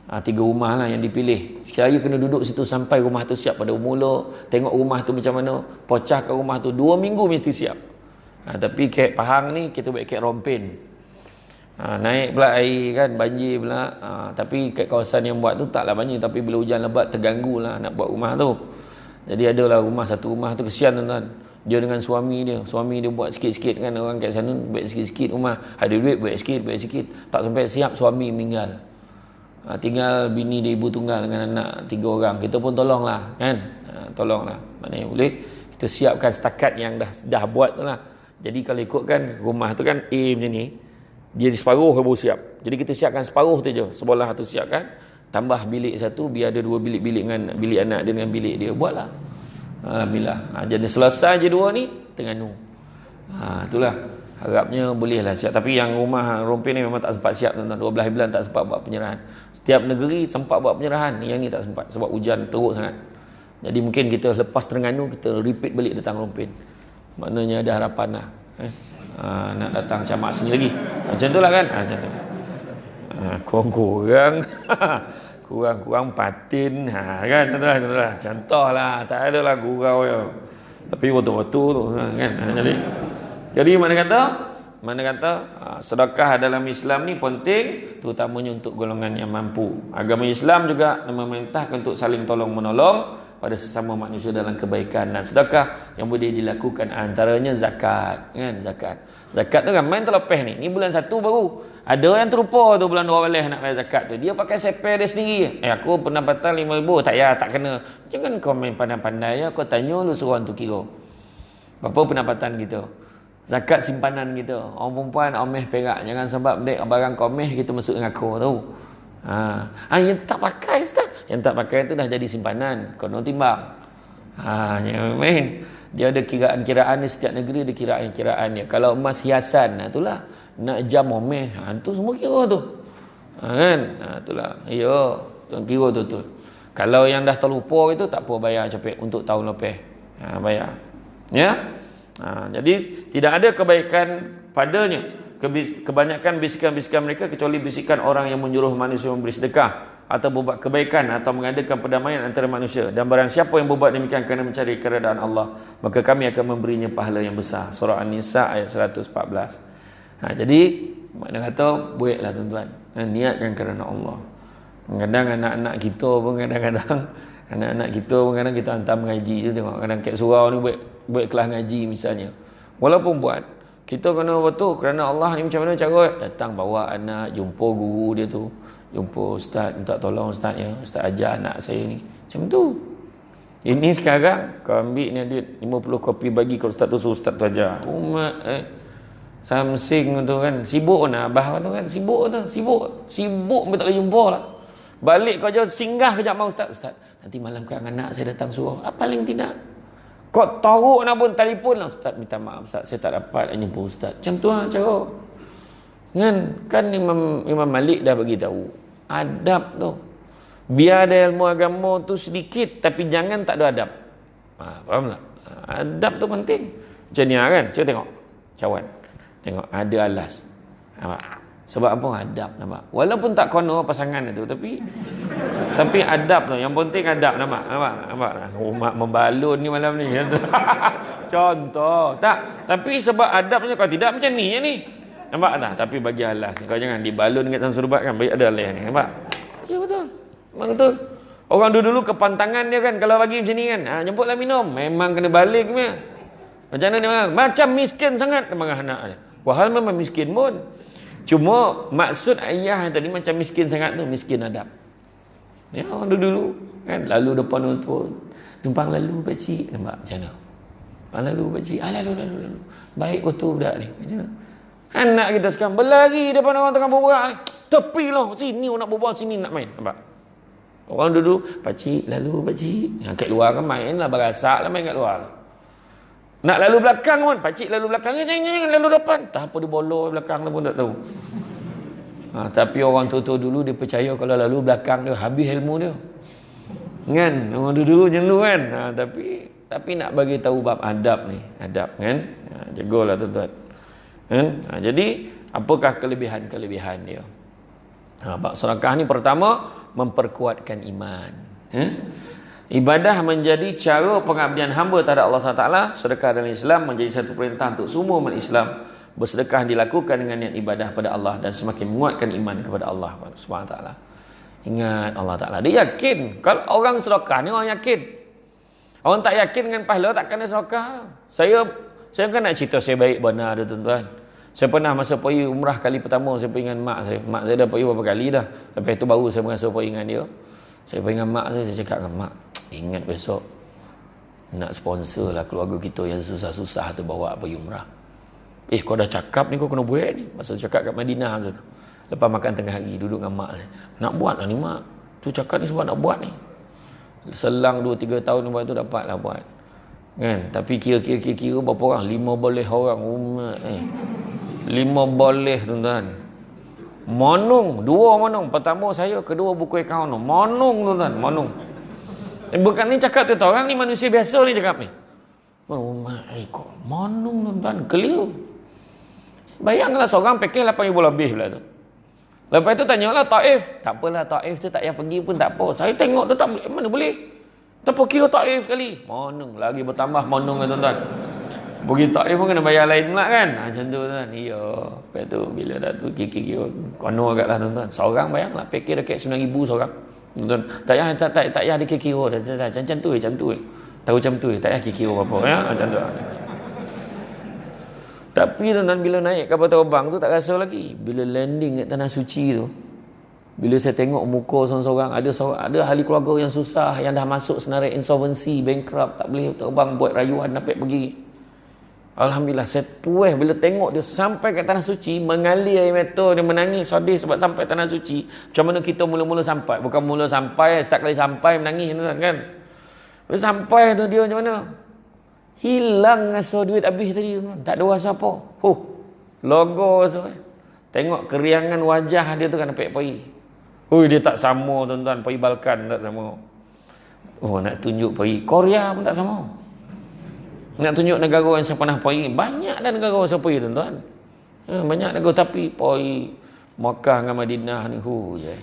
3 rumah lah yang dipilih. Saya kena duduk situ sampai rumah tu siap pada mula. Tengok rumah tu macam mana, pocah kat rumah tu 2 minggu mesti siap. Tapi kek Pahang ni kita buat kek Rompin. Naik pula air kan, banjir pula. Tapi kat kawasan yang buat tu taklah banjir, tapi bila hujan lebat terganggu lah nak buat rumah tu. Jadi adalah satu rumah tu kesian tuan-tuan. Dia dengan suami dia buat sikit-sikit kan, orang kat sana buat sikit-sikit rumah. Ada duit buat sikit. Tak sampai siap suami meninggal. Tinggal bini dia ibu tunggal dengan anak 3 orang. Kita pun tolonglah kan. Tolonglah. Maknanya boleh kita siapkan setakat yang dah buat tu lah. Jadi kalau ikutkan rumah tu kan A macam ni, dia di separuh baru siap. Jadi kita siapkan separuh tu je. Sebelah tu siapkan, tambah bilik satu, biar ada 2 bilik-bilik dengan bilik anak dia dengan bilik dia. Buatlah. Alhamdulillah. Jadi selesai je 2 ni, Terengganu. Itulah. Harapnya boleh lah siap. Tapi yang rumah Rompin ni memang tak sempat siap tuan-tuan. 12 bulan tak sempat buat penyerahan. Setiap negeri sempat buat penyerahan. Yang ni tak sempat sebab hujan teruk sangat. Jadi mungkin kita lepas Terengganu, kita repeat balik datang Rompin. Maknanya ada harapan lah. Nak datang camak sini lagi. Macam tu lah kan. Macam tu. Kurang patin. Kan contoh lah. Contoh lah. Tak ada lah gurau ya. Tapi betul-betul tu kan. Jadi mana kata sedekah dalam Islam ni penting, terutamanya untuk golongan yang mampu. Agama Islam juga memerintahkan untuk saling tolong menolong pada sesama manusia dalam kebaikan, dan sedekah yang boleh dilakukan antaranya zakat kan. Zakat tu kan main terlepas ni bulan 1 baru ada yang terlupa tu bulan 12 nak bayar zakat tu, dia pakai seper dia sendiri. Aku pendapatan 5,000 tak kena. Jangan komen pandai-pandai ya, kau tanya lu seorang tu kira berapa pendapatan kita. Zakat simpanan kita. Orang perempuan omeh perak, jangan sebab dek barang komeh kita masuk dengan aku tu. Yang tak pakai ustaz, yang tak pakai tu dah jadi simpanan, kono timbang. Dia ada kiraan di setiap negeri, ada kiraan dia. Kalau emas hiasan, itulah nak jam omeh, tu semua kira tu. Kan? Itulah. Ya, kira tu. Kalau yang dah terlupa itu tak apa, bayar cepet untuk tahun lepas. Bayar. Ya. Jadi tidak ada kebaikan padanya, kebanyakan bisikan-bisikan mereka kecuali bisikan orang yang menyuruh manusia memberi sedekah atau berbuat kebaikan atau mengadakan perdamaian antara manusia. Dan barang siapa yang berbuat demikian kerana mencari keredaan Allah, maka kami akan memberinya pahala yang besar. Surah An-Nisa ayat 114. Jadi makna kata buatlah tuan-tuan, niatkan kerana Allah. Kadang anak-anak kita pun kadang kita hantar mengaji tu, tengok kadang kat surau ni buat kelas ngaji misalnya. Walaupun buat, kita kena betul kerana Allah ni macam mana cara datang bawa anak, jumpa guru dia tu, jumpa ustaz, minta tolong ustaz ya, ustaz ajar anak saya ni. Macam tu. Ini sekarang kau ambil ni duit 50 kopi bagi ke ustaz tu, suruh ustaz tu ajar. Samsing tu kan, sibuk nak abah tu kan, sibuk pun tak boleh jumpa lah. Balik kau jauh singgah kejap mau ustaz, nanti malam kan anak saya datang surau. Paling tidak kau taruh nak pun telefon lah, ustaz minta maaf ustaz, saya tak dapat jumpa ustaz. Macam tu lah cara. Kan Imam Malik dah bagi tahu adab tu. Biar ada ilmu agama tu sedikit, tapi jangan tak ada adab. Faham tak? Adab tu penting. Macam ni kan, cuba tengok cawan. Tengok ada alas. Nampak? Sebab apa? Adab, nampak? Walaupun tak kono pasangan itu, tapi adab tu. Yang penting adab, nampak? Mak membalun ni malam ni. Contoh. Tak. Tapi sebab adabnya, kalau tidak macam ni je ni. Nampak tak? Tapi bagi alas. Kau jangan dibalun kat surubat kan. Baik ada alas ni. Nampak? Ya betul. Memang betul. Orang dulu kepantangan dia kan. Kalau bagi macam ni kan. Jemputlah minum. Memang kena balik punya. Macam mana dia? Macam miskin sangat. Marah anak dia. Wahal memang miskin pun. Cuma maksud ayah yang tadi macam miskin sangat tu, miskin adab. Ya, orang dulu kan, lalu depan orang tua, tumpang lalu pakcik, nampak macam mana? Tumpang lalu pakcik, lalu. Baik betul budak ni. Macam mana? Anak kita sekarang berlari depan orang tengah berbual ni. Tepi lah, sini nak berbual, sini nak main. Nampak? Orang dulu, pakcik, lalu pakcik. Yang kat luar kan main lah, berasak lah main kat luar. Nak lalu belakang pun, pakcik lalu belakang, jangan lalu depan. Tak apa dia bolor belakang tu pun tak tahu. Tapi orang tua-tua dulu dia percaya kalau lalu belakang dia habis ilmu dia. Kan? Orang dulu macam tu kan. Tapi nak bagi tahu bab adab ni, adab kan? Jagalah tuan-tuan. Kan? Jadi apakah kelebihan-kelebihan dia? Bab sedekah ni pertama memperkuatkan iman. Ibadah menjadi cara pengabdian hamba terhadap Allah SWT. Sedekah dalam Islam menjadi satu perintah untuk semua umat Islam. Bersedekah dilakukan dengan niat ibadah pada Allah dan semakin menguatkan iman kepada Allah SWT. Ingat Allah Ta'ala, dia yakin. Kalau orang sedekah ni orang yakin. Orang tak yakin dengan pahala takkan dia sedekah. Saya kan nak cerita saya baik benar dia tuan-tuan. Saya pernah masa pergi umrah kali pertama, saya pergi dengan mak saya. Mak saya dah pergi beberapa kali dah. Lepas itu baru saya merasa pergi dengan dia. Saya pergi dengan mak saya cakap dengan mak, ingat besok nak sponsor lah keluarga kita yang susah-susah tu bawa pergi umrah. Kau dah cakap ni, kau kena buat ni. Masa cakap kat Madinah tu. Lepas makan tengah hari duduk dengan mak saya. Nak buat lah ni mak. Tu cakap ni sebab nak buat ni. Selang 2-3 tahun lepas tu dapat lah buat. Kan? Tapi kira-kira berapa orang? 5 boleh orang. 5 boleh tuan-tuan. Monung. 2 monung. Pertama saya, kedua buku akaun. Monung tuan-tuan. Monung. Bukan ni cakap tu orang ni manusia biasa ni cakap ni. Oh my God. Monung tuan-tuan. Clear. Bayanglah seorang pakai 8,000 lebih pula tu. Lepas tu tanyalah Taif. Tak apalah Taif tu tak payah pergi pun tak apa. Saya tengok tu tak boleh. Mana boleh? Tak apa kira Taif sekali. Monung. Lagi bertambah monung lah tuan-tuan. Pergi Taif pun kena bayar lain pula kan. Macam tu tuan. Ya. Lepas tu bila dah tu kira-kira kono agak lah tuan-tuan. Seorang bayanglah pakai dekat 9,000 seorang. Tuan-tuan. Tak payah ada kira-kira. Macam tu Tahu macam tu tak payah kira-kira apa-apa. Ya? Macam tu. Tapi tuan-tuan bila naik kapal terbang tu tak rasa lagi. Bila landing kat tanah suci tu, bila saya tengok muka seorang-seorang, ada ahli keluarga yang susah, yang dah masuk senarai insolvency, bankrupt, tak boleh terbang buat rayuan dapat pergi. Alhamdulillah saya puas bila tengok dia sampai kat tanah suci, mengalir air mata, dia menangis sedih sebab sampai tanah suci. Macam mana kita mula-mula sampai? Bukan mula sampai, setiap kali sampai menangis tuan kan. Bila sampai tu dia macam mana? Hilang rasa duit habis tadi tuan. Tak ada rasa apa. Logo so. Tengok keriangan wajah dia tu kan sampai pergi. Dia tak sama tuan-tuan, pergi Balkan tak sama. Nak tunjuk pergi Korea pun tak sama. Nak tunjuk negara yang saya pernah pergi, banyak dah negara saya pergi tuan-tuan. Banyak negara tapi pergi Makkah dengan Madinah ni je.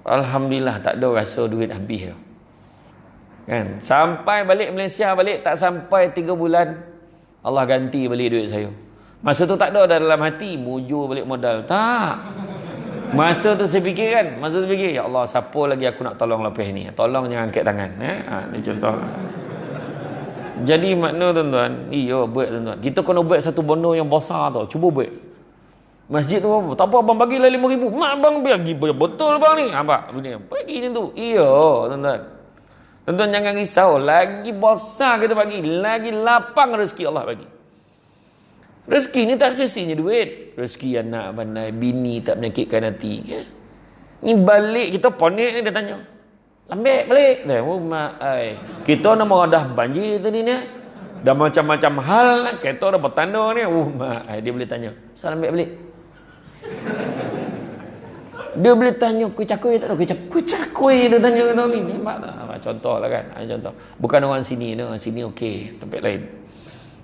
Alhamdulillah tak ada rasa duit habis tu. Kan? Sampai balik Malaysia balik tak sampai 3 bulan Allah ganti balik duit saya. Masa tu tak ada dalam hati mujur balik modal. Tak. Masa tu saya fikir kan, ya Allah siapa lagi aku nak tolong lepas ni? Tolong jangan angkat tangan. Ni contoh. Jadi makna tuan-tuan, buat tuan-tuan. Kita kena buat satu benda yang besar tau. Cuba buat. Masjid tu apa? Tak apa abang bagilah 5,000. Mak abang bagi betul bang ni. Nampak? Bagi ni tu. Tuan-tuan. Tuan-tuan jangan risau. Lagi besar kita bagi. Lagi lapang rezeki Allah bagi. Rezeki ni tak semestinya duit. Rezeki anak pandai, bini tak menyakitkan hati. Ni balik kita ponik ni dia tanya. Lambek balik. Kita nama dah banjir tadi ni. Dah macam-macam hal. Kita dah bertanda ni. Dia boleh tanya. Salam balik. Dia boleh tanya kuih cakui tak tahu. Kuih cakui dia tanya kata ni. Nampak tak? Contoh lah kan. Contoh. Bukan orang sini. Orang sini okey. Tempat lain.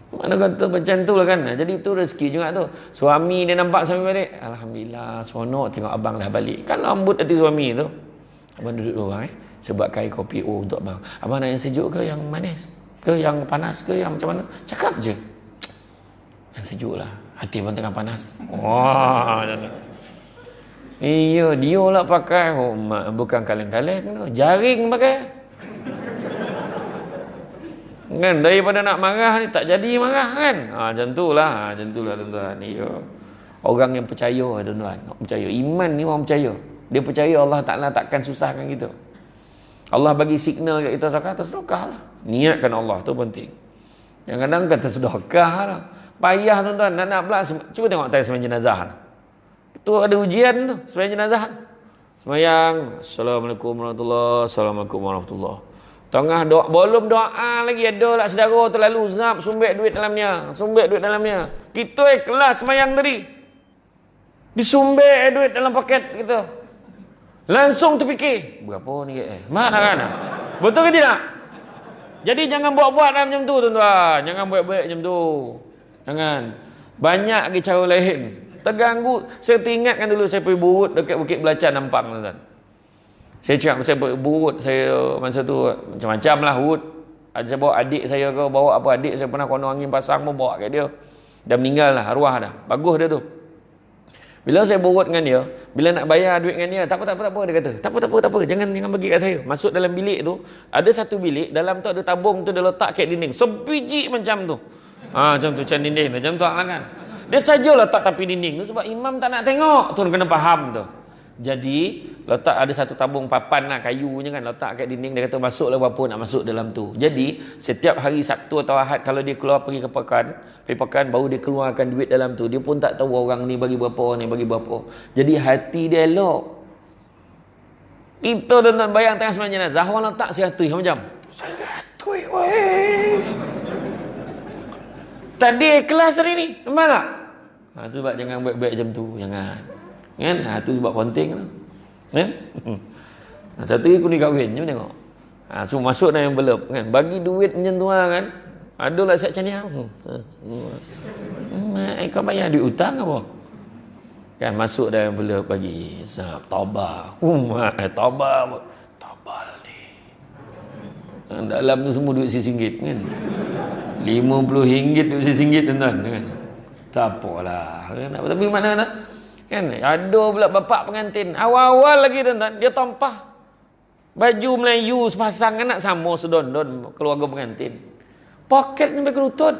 Mana kata macam tu lah kan. Jadi tu rezeki juga tu. Suami dia nampak suami balik. Alhamdulillah. Seronok tengok abang dah balik. Kan lambut hati suami tu. Abang duduk dulu bang. Sebab kain kopi untuk abang. Abang nak yang sejuk ke yang manis? Ke yang panas ke yang macam mana? Cakap je. Yang sejuk lah. Hati abang tengah panas. Wah. Iya, dia lah pakai. Bukan kaleng-kaleng tu. Jaring pakai. Kan daripada nak marah ni tak jadi marah kan. Macam tu lah tuan-tuan. Iya. Orang yang percaya tuan-tuan. Percaya. Iman ni orang percaya. Dia percaya Allah Ta'ala takkan susahkan kita. Allah bagi signal kat kita sedekah lah. Niatkan Allah tu penting. Kadang-kadang kata sedekah lah. Payah tuan-tuan. Nak pula. Cuba tengok tayar sembahyang jenazah lah. Tu ada ujian tu, sembahyang jenazah. Sembahyang, Assalamualaikum warahmatullahi wabarakatuh. Assalamualaikum warahmatullahi. Tengah doa, belum doa lagi ada lah saudara terlalu zap sumbek duit dalamnya. Kita ikhlas semayang tadi. Disumbek duit dalam paket kita. Langsung terfikir, berapa ni Mak nak kan? Betul ke tidak? Jadi jangan buat-buat macam tu tuan-tuan. Jangan buat-buat macam tu. Jangan. Banyak lagi cara lain. Terganggu. Saya teringatkan dulu saya pergi burut dekat Bukit Belacan Nampang tuan-tuan. Saya cakap saya burut, saya masa tu macam-macam lah urut. Ada bawa adik saya ke, bawa apa adik saya pernah kono angin pasang pun bawa kat dia. Dah meninggal lah, arwah dah. Bagus dia tu. Bila saya burut dengan dia, bila nak bayar duit dengan dia, tak apa dia kata. Tak apa, jangan bagi kat saya. Masuk dalam bilik tu, ada satu bilik, dalam tu ada tabung tu dia letak kat dinding. Sebiji macam tu. Macam tu, macam dinding tu, macam tu lah kan. Dia saja letak tepi dinding tu sebab imam tak nak tengok. Tuan kena faham tu. Jadi letak ada satu tabung papan lah kayunya kan, letak kat dinding. Dia kata masuklah berapa nak masuk dalam tu. Jadi setiap hari Sabtu atau Ahad kalau dia keluar pergi pekan baru dia keluarkan duit dalam tu. Dia pun tak tahu orang ni bagi berapa, ni bagi berapa. Jadi hati dia elok. Kita tuan-tuan bayang tengah sembahyang jenazah orang letak 100 macam 100 weh. Tadi ikhlas hari ni, nampak tak? Tu sebab jangan buat-buat macam tu, jangan. Kan? Tu sebab penting tu. Kan? Satu hari aku ni kahwin, jom tengok. Semua masuk dalam envelope kan. Bagi duit macam tu kan. Adalah siap macam ni. Kau bayar duit hutang apa? Kan masuk dalam envelope bagi. Taubat. Taubat ni. Dalam tu semua duit RM1 kan. RM50 duit RM1 tuan-tuan kan. Tak apalah. Tapi mana tak? Kan ada pula bapak pengantin awal-awal lagi tuan-tuan dia tampah baju Melayu sepasang anak sama sedondon keluarga pengantin poket sampai ke lutut.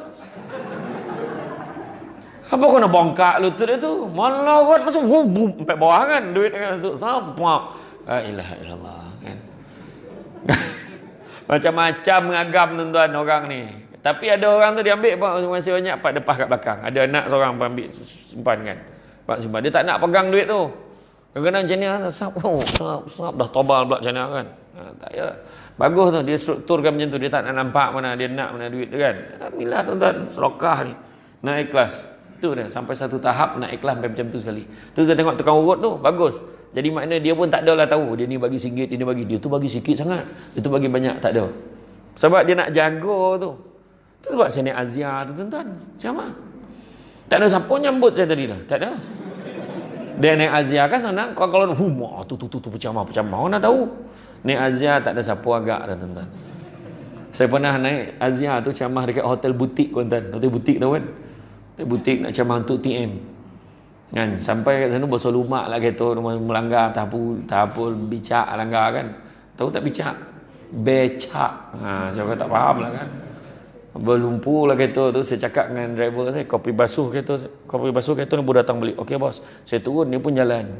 Apa kena bongkak lutut dia tu malah kot masuk sampai bawah kan duit masuk sampai la ilaha illallah kan. Macam-macam mengagam tuan-tuan orang ni. Tapi ada orang tu dia ambil masih banyak pak depan kat belakang. Ada anak seorang ambil simpan kan. Simpan. Dia tak nak pegang duit tu. Kadang-kadang macam ni sap dah tobal pula macam ni kan. Tak ya. Bagus tu dia strukturkan macam tu. Dia tak nak nampak mana dia nak mana duit tu kan. Alhamdulillah tuan-tuan selokah ni. Nak ikhlas. Tu dah sampai satu tahap nak ikhlas macam tu sekali. Tu kita tengok tukang urut tu bagus. Jadi makna dia pun tak adalah tahu dia ni bagi RM1, dia ni bagi. Dia tu bagi sikit sangat. Dia tu bagi banyak tak ada. Sebab dia nak jaga tu. Tu sebab saya naik Azia tu tuan-tuan. Macam mana? Tak ada siapa nyambut saya tadi dah. Tak ada. Dia naik Azia kan sana kalau tu pecamah orang nak tahu. Naik Azia tak ada siapa agak dah tuan-tuan. Saya pernah naik Azia tu ceramah dekat hotel butik tuan-tuan. Hotel butik tahu kan? Hotel butik nak ceramah untuk TM. Kan sampai kat sana bosol lumak lah kereta melanggar tak apa bicak langgar kan. Tahu tak bicak? Becak. Siapa tak faham lah kan. Berlumpur lah kereta tu. Saya cakap dengan driver saya kopi basuh kereta ni baru datang balik. Okey bos, saya turun dia pun jalan.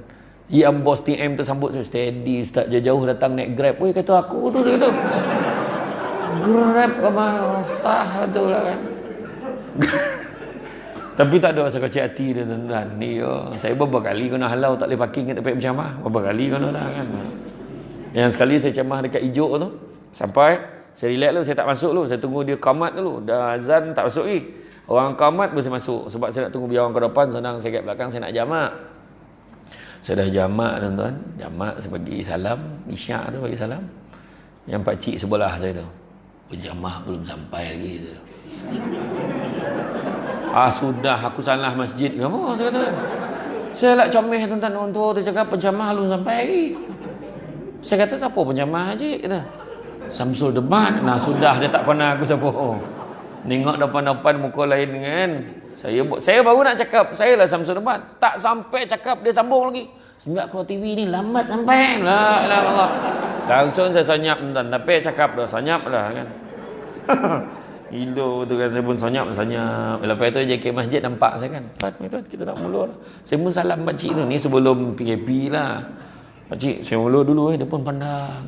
Yang bos TM tu sambut saya steady start jauh-jauh datang naik Grab. Weh kata aku tu dia kata Grab ke sah tu lah kan. Tapi tak ada rasa kecil hati dia tuan-tuan ni saya beberapa kali kena halau tak boleh parking kat tempat bercamah. Beberapa kali kena dah kan. Yang sekali saya camah dekat Ijuk tu sampai saya relax dulu, saya tak masuk dulu. Saya tunggu dia qamat dulu. Dah azan tak masuk lagi. Orang qamat baru saya masuk. Sebab saya nak tunggu biar orang ke depan, senang saya kat belakang, saya nak jamak. Saya dah jamak tuan-tuan. Jamak, saya bagi salam. Isyak tu bagi salam. Yang pakcik sebelah saya tu. Berjamah belum sampai lagi tu. Sudah aku salah masjid. Apa? Saya kata. Saya nak comel tuan-tuan. Orang tua tu cakap penjamah belum sampai lagi. Saya kata siapa penjamah haji? Kata. Samsul Debat. Sudah dia tak pernah aku siapa. Nengok depan-depan muka lain kan. Saya baru nak cakap, saya lah Samsul Debat. Tak sampai cakap dia sambung lagi. Sebab keluar TV ni lambat sampai. La ilaha illallah. Langsung saya senyap tuan. Tapi cakap dah senyap dah kan. Gila tu kan saya pun senyap. Lepas tu JK Masjid nampak saya kan. Tuan kita nak mula lah. Saya pun salam pakcik tu. Ni sebelum PKP lah. Pakcik saya mula dulu dia pun pandang.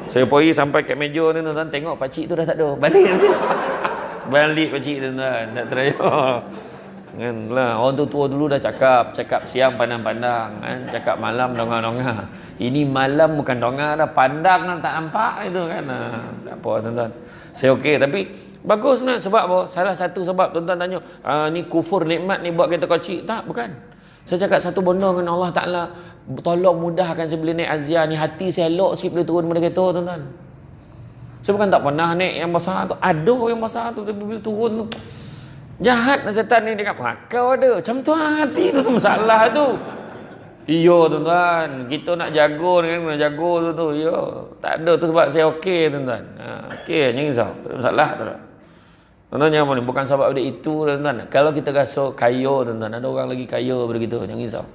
Saya pergi sampai kat meja tu tuan-tuan tengok pakcik tu dah tak ada. Balik pakcik tu tuan tak teraya. Kan lah, orang tua dulu dah cakap siang pandang-pandang, kan, cakap malam dongah-dongah. Ini malam bukan dongah dah, pandang dah tak nampak itu kan. Tak apa tuan-tuan. Saya okey, tapi bagus sebenarnya. Sebab apa? Salah satu sebab tuan-tuan tanya, ni kufur nikmat ni buat kita kocik. Tak, bukan. Saya cakap satu benda dengan Allah Ta'ala, tolong mudahkan saya boleh naik Azia ni, hati saya elok sikit boleh turun pada kereta tuan-tuan. Saya bukan tak pernah naik yang besar tu, ada yang besar tu, tapi bila turun tu jahat lah setan ni. Dia kata kau ada macam tu, hati tu masalah tu. Iyo tuan-tuan, kita nak jago kan, nak jago tu iyo. Tak ada tu sebab saya okey tuan-tuan. Okey, jangan risau, tak ada masalah tu. Tuan-tuan jangan ni, bukan sebab dia itu tuan-tuan. Kalau kita rasa kaya tuan-tuan, ada orang lagi kaya daripada kita, jangan risau.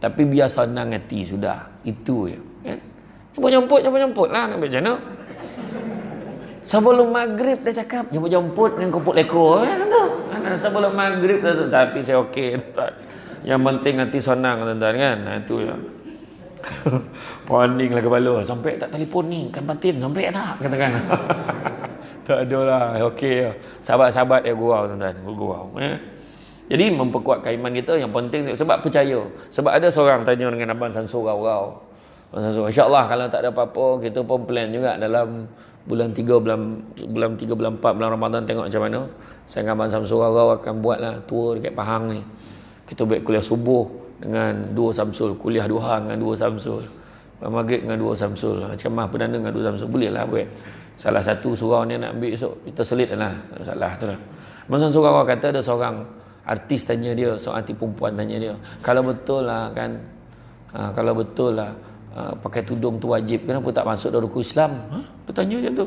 Tapi biar senang hati sudah, itu je. Kan? Jemput lah nak macam mana. Sebelum maghrib dah cakap jemput dengan kumpul lekor kan tu. Sebelum maghrib dah, tapi saya okey tuan. Yang penting hati senang tuan-tuan kan. Itu ya. Poning lah kepala. Sampai tak telefon ni kan batin, sampai tak katakan. Tak ada lah, okey. Sahabat-sahabat dia gurau tuan-tuan, gurau Jadi memperkuat keimanan kita yang penting sebab percaya. Sebab ada seorang tanya dengan Abang Samsul rau-rau. Abang Samsul, insya-Allah kalau tak ada apa-apa kita pun plan juga dalam bulan 3, bulan 4 bulan Ramadan, tengok macam mana. Saya dengan Abang Samsul rau akan buatlah tour dekat Pahang ni. Kita buat kuliah subuh dengan 2 Samsul, kuliah duha dengan 2 Samsul, maghrib dengan 2 Samsul, ceramah perdana dengan 2 Samsul. Bolehlah buat. Salah satu surau ni nak ambil esok, kita selitlah. Tak masalah tu lah. Abang Samsul rau kata ada seorang artis tanya dia, seorang artis perempuan tanya dia, kalau betul lah kan, kalau betul lah pakai tudung tu wajib, kenapa tak masuk dalam rukun Islam? Dia tanya je tu.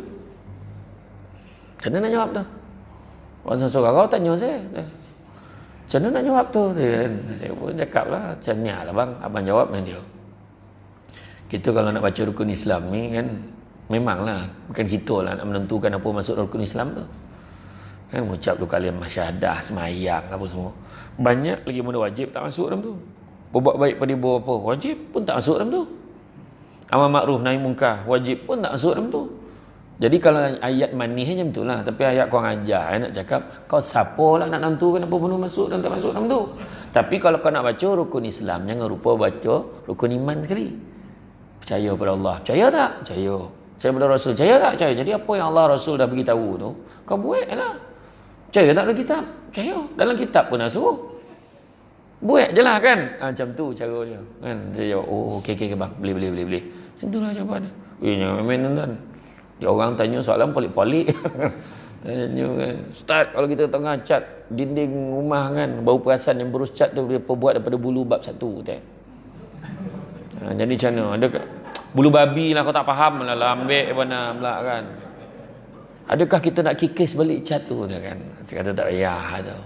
Macam mana nak jawab tu? Orang seorang kau tanya saya. Macam mana nak jawab tu? Saya pun cakap lah, macam ni lah bang, abang jawab dengan dia. Kita kalau nak baca rukun Islam ni kan, memanglah bukan kita lah nak menentukan apa masuk dalam rukun Islam tu. Kan mengucap tu kalimah syahadah, semayang apa semua. Banyak lagi benda wajib tak masuk dalam tu. Berbuat baik pada ibu bapa wajib pun tak masuk dalam tu. Amar makruf nahi munkar wajib pun tak masuk dalam tu. Jadi kalau ayat manih macam tu lah. Tapi ayat kau ajar nak cakap kau siapa lah nak tentukan apa benda masuk dan tak masuk dalam tu. Tapi kalau kau nak baca rukun Islam, jangan lupa baca rukun iman sekali. Percaya pada Allah, percaya tak? Percaya. Percaya pada Rasul, percaya tak? Percaya. Jadi apa yang Allah Rasul dah beritahu tu, kau buat lah. Percaya tak dalam kitab? Percaya. Dalam kitab pun dah suruh. Buat je lah kan. Macam tu caranya kan. Saya jawab, oh okey bang, boleh. Macam tu lah jawapan dia. Jangan main tuan. Dia orang tanya soalan pelik-pelik. Tanya kan, Ustaz kalau kita tengah cat dinding rumah kan, bau perasan yang berus cat tu dia perbuat daripada bulu bab 1 tak? Jadi macam mana? Ada bulu babi lah, kau tak faham lah, ambil mana pula kan. Adakah kita nak kikis balik cat tu kan? Saya kata tak payah tu.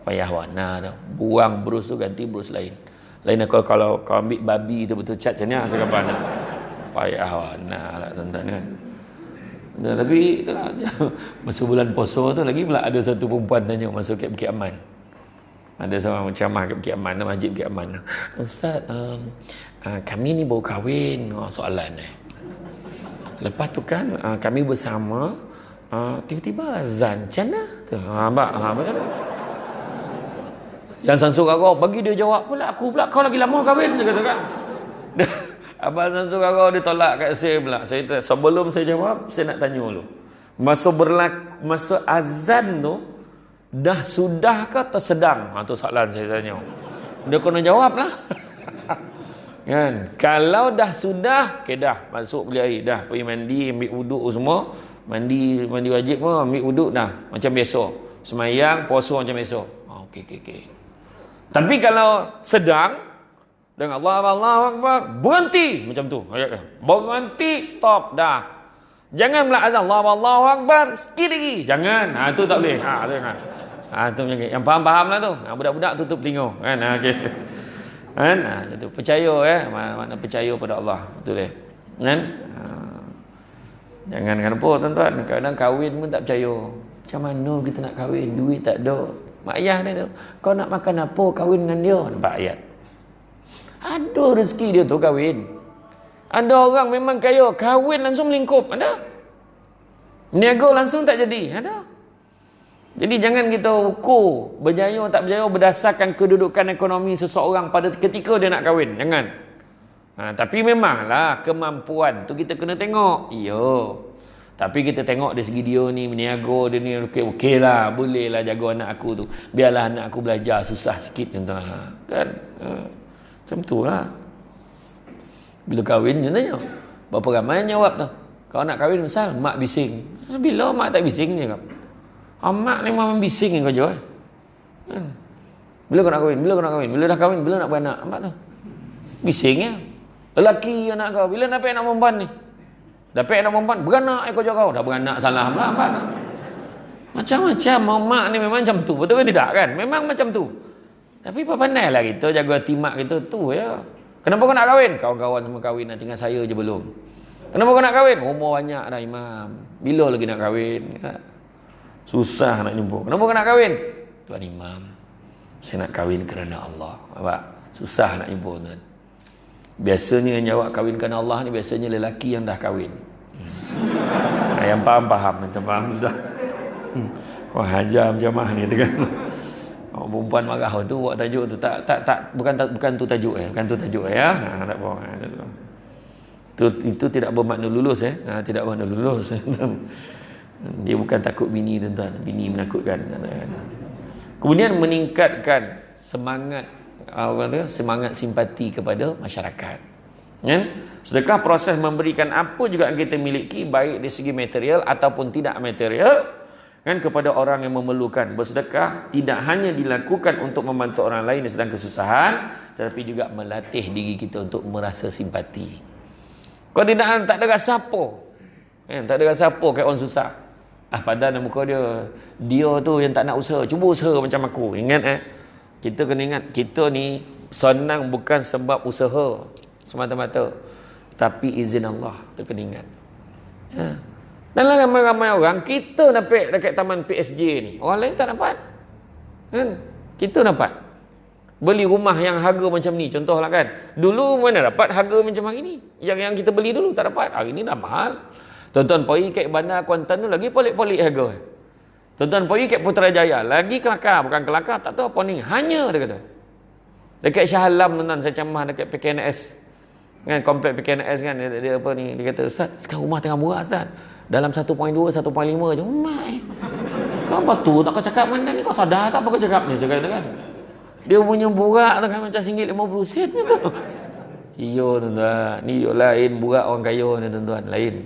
Payah warna tu. Buang brus tu, ganti brus lain. Lain kalau kau ambil babi tu betul cat macam ni, saya kata nak payah warna lah tuan-tuan kan. Tapi itulah, masa bulan puasa tu lagi pula ada satu perempuan tanya masuk kat Bukit Aman. Ada seorang ceramah kat Bukit Aman, Masjid Bukit Aman. Ustaz, kami ni baru kahwin. Soalan lepas tu kan kami bersama, tiba-tiba azan. Macam mana? Macam mana? Yang Samsul Rau bagi dia jawab pula, aku pula kau lagi lama kahwin, dia kata kan. Abang Samsul Rau dia tolak kat saya pula. Saya sebelum saya jawab, saya nak tanya dulu. Masa azan tu dah sudah ke atau sedang? Tu soalan saya tanya. Dia kena jawab lah. Kan? Kalau dah sudah, okay dah masuk beli air, dah pergi mandi, ambil wuduk semua. Mandi wajib pun ambil wuduk dah macam biasa. Semayang, puasa macam biasa. Okey. Tapi kalau sedang dengan Allahu Akbar, berhenti macam tu ayatnya. Berhenti, stop dah. Jangan pula azan Allahu Akbar sikit lagi. Jangan. Tu tak boleh. Tu jangan. Tu macam yang faham-fahamlah tu. Budak-budak tutup telinga kan. Okey. Kan? Itu percaya mana percaya pada Allah. Betul kan? Jangan kenapa tuan-tuan, kadang kahwin pun tak percaya. Macam mana kita nak kahwin, duit tak ada. Mak ayah dia tu, kau nak makan apa kahwin dengan dia? Nampak ayat. Ada rezeki dia tu kahwin. Ada orang memang kaya, kahwin langsung melingkup. Ada. Meniaga langsung tak jadi. Ada. Jadi jangan kita ukur berjaya tak berjaya berdasarkan kedudukan ekonomi seseorang pada ketika dia nak kahwin. Jangan. Tapi memanglah kemampuan tu kita kena tengok. Ya. Tapi kita tengok dari segi dia ni berniaga, dia ni okey lah, boleh lah jaga anak aku tu. Biarlah anak aku belajar susah sikit tuan. Kan? Macam tu lah. Bila kahwin je tanya. Berapa ramai yang jawab tu? Kalau nak kahwin misal mak bising. Bila mak tak bising je kau? Mak ni memang bising kau je. Kan? Bila kau nak kahwin? Bila kau nak kahwin? Bila dah kahwin? Bila nak beranak? Mak tu. Bisingnya. Lelaki anak kau. Bila dapat anak perempuan ni? Dapat anak perempuan, beranak kau je kau. Dah beranak salah pula. Macam-macam mak ni memang macam tu. Betul ke tidak kan? Memang macam tu. Tapi apa pandailah kita jaga hati mak kita tu ya. Kenapa kau nak kahwin? Kawan-kawan semua kahwin, nak tinggal saya je belum. Kenapa kau nak kahwin? Umur banyak dah imam. Bila lagi nak kahwin? Susah nak jumpa. Kenapa kau nak kahwin? Tuan imam, saya nak kahwin kerana Allah. Nampak? Susah nak jumpa tuan. Biasanya yang jawab kahwin kerana Allah ni biasanya lelaki yang dah kahwin. Yang faham-faham, minta faham sudah. Wah, hajar jamaah ni tu kan. Perempuan marah tu buat tajuk tu bukan tu tajuk bukan tu tajuk ya. Tak apa. Itu tidak bermakna lulus tidak bermakna lulus. Dia bukan takut bini tuan-tuan, bini menakutkan. Kemudian meningkatkan semangat simpati kepada masyarakat. Kan? Sedekah proses memberikan apa juga yang kita miliki, baik dari segi material ataupun tidak material, kan, kepada orang yang memerlukan. Bersedekah tidak hanya dilakukan untuk membantu orang lain yang sedang kesusahan, tetapi juga melatih diri kita untuk merasa simpati. Kau tak ada rasa apa, tak ada rasa apa kat orang susah. Padahal muka dia tu yang tak nak usaha, cuba usaha macam aku. Ingat kita kena ingat, kita ni senang bukan sebab usaha semata-mata, tapi izin Allah. Kita kena ingat. Dalam ramai-ramai orang, kita dapat dekat taman PSG ni, orang lain tak dapat. Kan? Kita dapat beli rumah yang harga macam ni, contohlah kan. Dulu mana dapat harga macam hari ni? Yang kita beli dulu tak dapat. Hari ni dah mahal. Tuan-tuan pergi kat bandar Kuantan tu lagi polik-polik harga. Tuan-tuan pergi kat Putrajaya lagi kelakar, bukan kelakar, tak tahu apa ni. Hanya dia kata. Dekat Shah Alam tuan-tuan, saya camah dekat PKNS. Kan, komplek PKNS kan, dia apa ni, dia kata, "Ustaz, sekarang rumah tengah murah Ustaz. Dalam 1.2, 1.5 je." Mai. Kau betul tak kau cakap mana ni? Kau sadar tak apa kau cakap ni? Saya kata kan. Dia punya burak tu kan macam RM1.50 ni tu. Iyo tuan-tuan. Ni lain burak orang kaya ni tuan-tuan. Lain.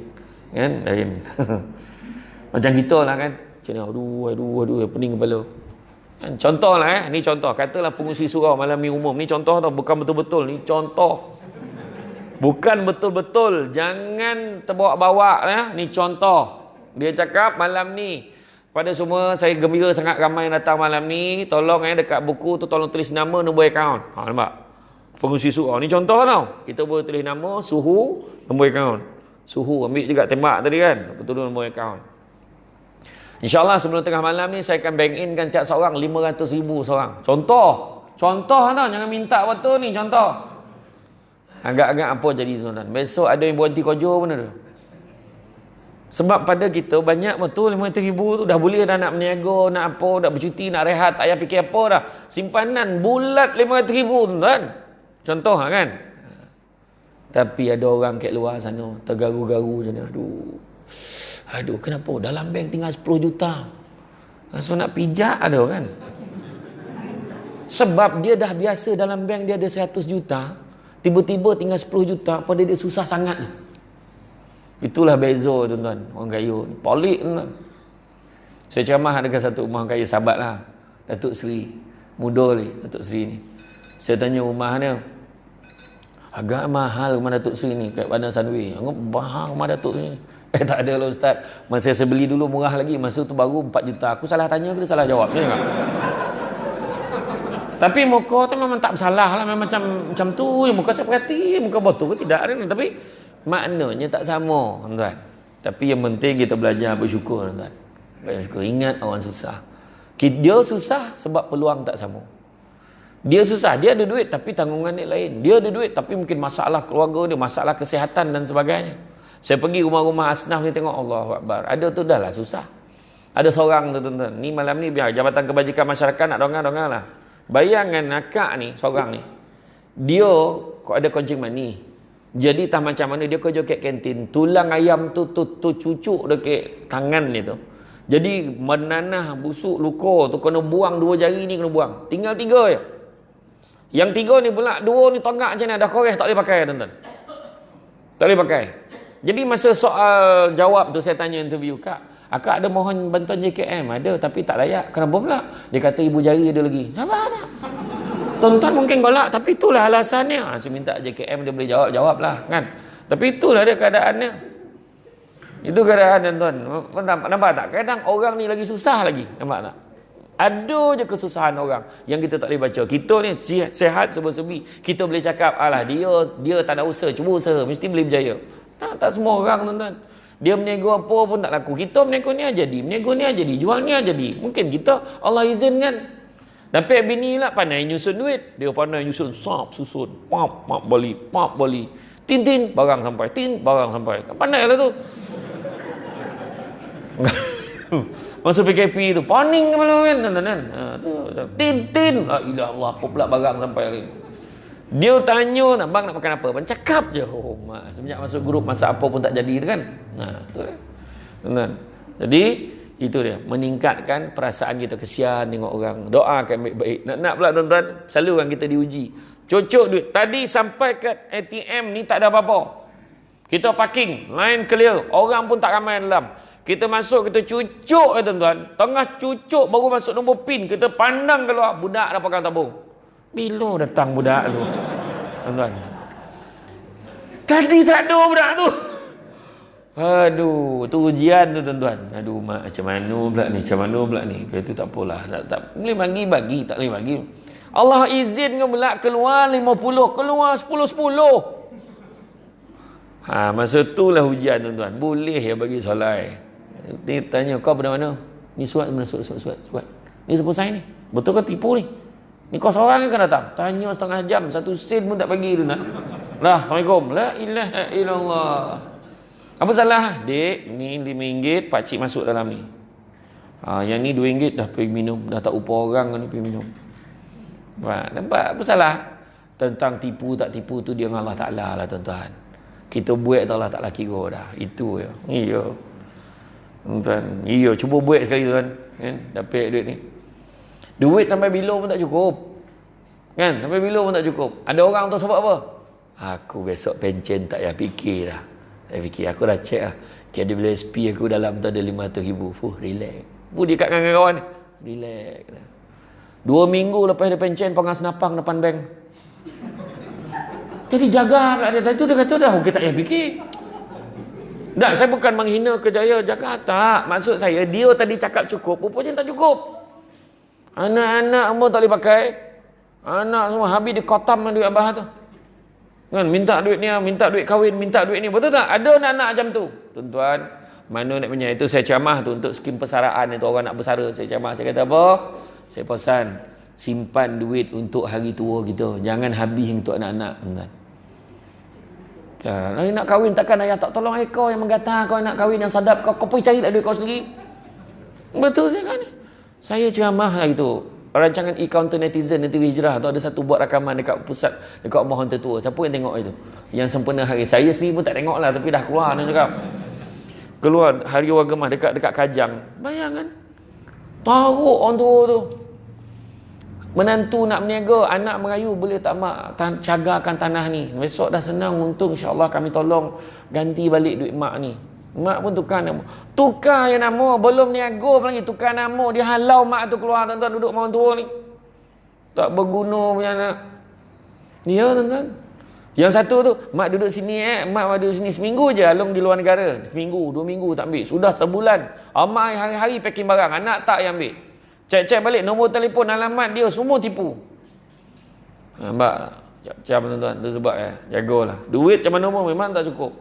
Kan? Lain. Macam kita lah kan. Macam ni, aduh, pening kepala. Kan? Contoh lah ni contoh. Katalah pengusi surau malam ni umum. Ni contoh tau. Bukan betul-betul. Ni contoh. Bukan betul-betul. Jangan terbawa-bawa lah. Ni contoh. Dia cakap malam ni, pada semua, saya gembira sangat ramai yang datang malam ni. Tolong dekat buku tu tolong tulis nama, nombor akaun. Nampak? Pengusi surau. Ni contoh tau. Kita boleh tulis nama, suhu, nombor akaun. Suhu ambil juga tembak tadi kan. Betul nombor akaun. InsyaAllah sebelum tengah malam ni saya akan bank in kan setiap seorang 500,000 seorang. Contoh tau. Jangan minta betul ni. Contoh. Agak-agak apa jadi tuan-tuan. Besok ada yang berhenti kerja mana tu. Sebab pada kita banyak betul 500,000 tu dah boleh dah nak berniaga, nak apa, nak bercuti, nak rehat, tak payah fikir apa dah. Simpanan bulat 500,000 tuan-tuan. Contoh kan. Tapi ada orang kat luar sana tergaru-garu je ni. Aduh, kenapa? Dalam bank tinggal 10 juta. Rasa nak pijak ada kan. Sebab dia dah biasa dalam bank dia ada 100 juta. Tiba-tiba tinggal 10 juta. Pada dia susah sangat ni. Itulah beza tuan-tuan. Orang kaya ni. Polik tuan-tuan. Saya ceramah dekat satu rumah orang kaya. Sahabat lah. Datuk Seri. Muda ni. Datuk Seri ni. Saya tanya rumah dia. Agak mahal rumah Datuk Seri ni. Kat Bandar Sunway. Anggap mahal rumah Datuk Seri ni. Tak ada lah Ustaz. Masa saya beli dulu murah lagi. Masa tu baru 4 juta. Aku salah tanya ke dia salah jawab? Ya tak? Tapi muka tu memang tak bersalah lah. Memang macam tu. Muka saya perhati. Muka betul ke tidak ni. Tapi maknanya tak sama tuan-tuan. Tapi yang penting kita belajar bersyukur tuan-tuan. Bersyukur. Ingat orang susah. Dia susah sebab peluang tak sama. Dia susah. Dia ada duit tapi tanggungan dia lain. Dia ada duit tapi mungkin masalah keluarga dia. Masalah kesihatan dan sebagainya. Saya pergi rumah-rumah asnaf ni tengok, Allahu Akbar. Ada tu dah lah susah. Ada seorang tu tuan-tuan. Ni malam ni biar Jabatan Kebajikan Masyarakat nak dongah lah. Bayangkan akak ni, seorang ni. Dia kok ada kencing mani. Jadi tak macam mana dia kerja kat kantin. Tulang ayam tu cucuk dekat tangan ni tu. Jadi menanah busuk luka tu kena buang 2 jari ni kena buang. Tinggal 3 je. Yang 3 ni pula 2 ni tonggak macam mana dah koreh tak boleh pakai tuan-tuan. Tak boleh pakai. Jadi masa soal jawab tu saya tanya interview akak ada mohon bantuan JKM? Ada tapi tak layak. Kenapa pula? Dia kata ibu jari ada lagi. Sabar tak? Tuan-tuan mungkin golak tapi itulah alasannya. Saya minta JKM dia boleh jawab lah kan. Tapi itulah dia keadaannya. Itu keadaan tuan-tuan. Nampak tak? Kadang orang ni lagi susah lagi. Nampak tak? Ada je kesusahan orang yang kita tak boleh baca. Kita ni sihat serba-serbi. Kita boleh cakap, alah dia tak ada usaha, cuba usaha, mesti boleh berjaya. Tak semua orang tuan-tuan. Dia menego apa pun tak laku. Kita menego ni aja jadi, menego ni aja jadi, jual ni aja jadi. Mungkin kita Allah izinkan. Tapi bini lah pandai nyusun duit. Dia pandai nyusun susun. Pap balik. Tin barang sampai. Pandai lah tu. Masa PKP tu paning malu kan. Tin. La ilah Allah, apa pula barang sampai hari ni. Dia tanya nak bang nak makan apa? Bang cakap je. Oh mak, semenjak masuk grup masak apa pun tak jadi tu kan. Tu dia. Jadi itu dia, meningkatkan perasaan kita kesian tengok orang. Doakan baik-baik. Nak pula tuan-tuan, selalu kan kita diuji. Cucuk duit. Tadi sampai ke ATM ni tak ada apa-apa. Kita parking, line clear. Orang pun tak ramai dalam. Kita masuk, kita cucuk tuan-tuan. Tengah cucuk baru masuk nombor PIN. Kita pandang keluar, budak dah pegang tabung. Bila datang budak tu? Tuan-tuan. Tadi tak ada budak tu. Aduh, tu ujian tu tuan-tuan. Aduh mak, macam mana pula ni. Itu tak apalah. Tak boleh bagi, tak boleh bagi. Allah izinkan pula keluar 50, keluar 10. Masa itulah ujian tuan-tuan. Boleh ya bagi solai. Ni tanya kau pada mana? Ni surat. Ni siapa sign ni? Betul ke tipu ni? Ni kau seorang kan datang? Tanya setengah jam, 1 sen pun tak bagi tu nak. Lah, Assalamualaikum. La ilaha illallah. Apa salah? Dek, ni RM5, pakcik masuk dalam ni. Yang ni RM2 dah pergi minum. Dah tak upah orang ni pergi minum. Nampak? Apa salah? Tentang tipu tak tipu tu dia dengan Allah Ta'ala lah tuan-tuan. Kita buat tak Allah Ta'ala kira dah. Itu ya. Iya. Tuan, iya. Cuba buat sekali tuan. Kan? Dapat duit ni. Duit sampai bila pun tak cukup. Kan? Sampai bila pun tak cukup. Ada orang tu sebab apa? Aku besok pencen tak payah fikir dah. Aku dah cek lah. KWSP aku dalam tu ada RM500,000. Relax. Dia kat kawan-kawan ni. Relax. 2 minggu lepas dia pencen, pengas napang depan bank. Jadi jaga pula dia. Itu dia kata dah, kita tak payah fikir. Tak, saya bukan menghina kerjaya jaga. Tak. Maksud saya, dia tadi cakap cukup. Rupanya tak cukup. Anak-anak semua tak boleh pakai. Anak semua habis dia kotam duit abah tu. Kan, minta duit ni, minta duit kahwin, minta duit ni. Betul tak? Ada anak-anak macam tu. Tuan-tuan, mana nak punya itu saya ceramah tu untuk skim persaraan itu orang nak bersara. Saya ceramah, saya kata apa? Saya pesan, simpan duit untuk hari tua kita. Jangan habis untuk anak-anak, tuan-tuan. Ya, nak kahwin takkan ayah tak tolong kau yang menggatal kau nak kahwin yang sadap kau pergi carilah duit kau sendiri. Betul saya kan? Saya ceramah hari tu. Rancangan e-counter netizen TV Hijrah tu ada satu buat rakaman dekat pusat dekat rumah orang tertua. Siapa yang tengok itu? Yang sempena hari. Saya sendiri pun tak tengok lah tapi dah keluar dia cakap. Keluar hari orang gemah dekat Kajang. Bayangkan. Taruh orang tua tu. Menantu nak berniaga, anak merayu boleh tak mak cagarkan tanah ni. Besok dah senang untung insya-Allah kami tolong ganti balik duit mak ni. Mak pun tukar nama. Tukar yang nama. Belum niaga lagi. Tukar nama. Dia halau mak tu keluar tuan-tuan duduk mak tua ni. Tak berguna punya anak. Ya tuan-tuan. Yang satu tu. Mak duduk sini Mak duduk sini seminggu je. Alung di luar negara. Seminggu, 2 minggu tak ambil. Sudah sebulan. Amai hari-hari packing barang. Anak tak yang ambil. Cek-cek balik. Nombor telefon, alamat dia. Semua tipu. Nampak? Macam tuan-tuan. Itu sebab jagalah. Duit macam mana pun memang tak cukup.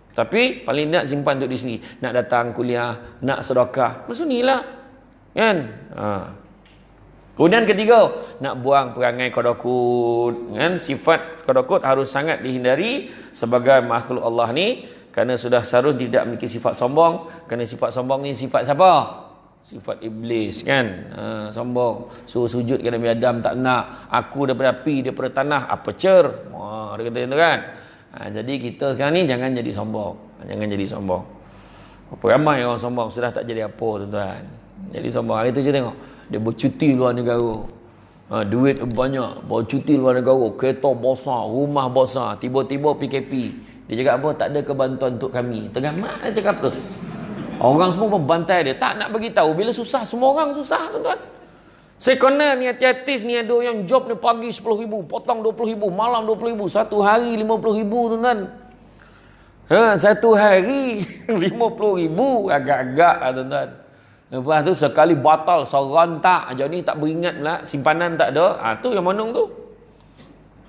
Tapi paling nak simpan untuk diri sendiri. Nak datang kuliah, nak sedekah. Maksud ni lah. Kan? Kemudian ketiga, nak buang perangai kodokut. Kan? Sifat kodokut harus sangat dihindari sebagai makhluk Allah ni. Kerana sudah seharusnya tidak memiliki sifat sombong. Kerana sifat sombong ni sifat siapa? Sifat iblis kan. Sombong. Suruh sujud ke Nabi Adam tak nak. Aku daripada api, daripada tanah. Apa cer? Dia kata itu kan. Jadi kita sekarang ni jangan jadi sombong. Jangan jadi sombong. Apa ramai orang sombong sudah tak jadi apa tuan-tuan. Jadi sombong. Hari tu je tengok. Dia bercuti luar negara. Duit banyak. Bercuti luar negara. Kereta besar. Rumah besar. Tiba-tiba PKP. Dia cakap apa? Tak ada kebantuan untuk kami. Tengah mana dia cakap tu? Orang semua membantai dia. Tak nak bagi tahu. Bila susah, semua orang susah tuan-tuan. Sekolah ni hati-hati ni ada yang job ni pagi 10,000, potong 20,000, malam 20,000, satu hari 50,000 tuan-tuan. Satu hari 50,000 agak-agak lah tuan-tuan. Lepas tu sekali batal serentak aja ni tak beringat pula, simpanan tak ada. Tu yang monong tu.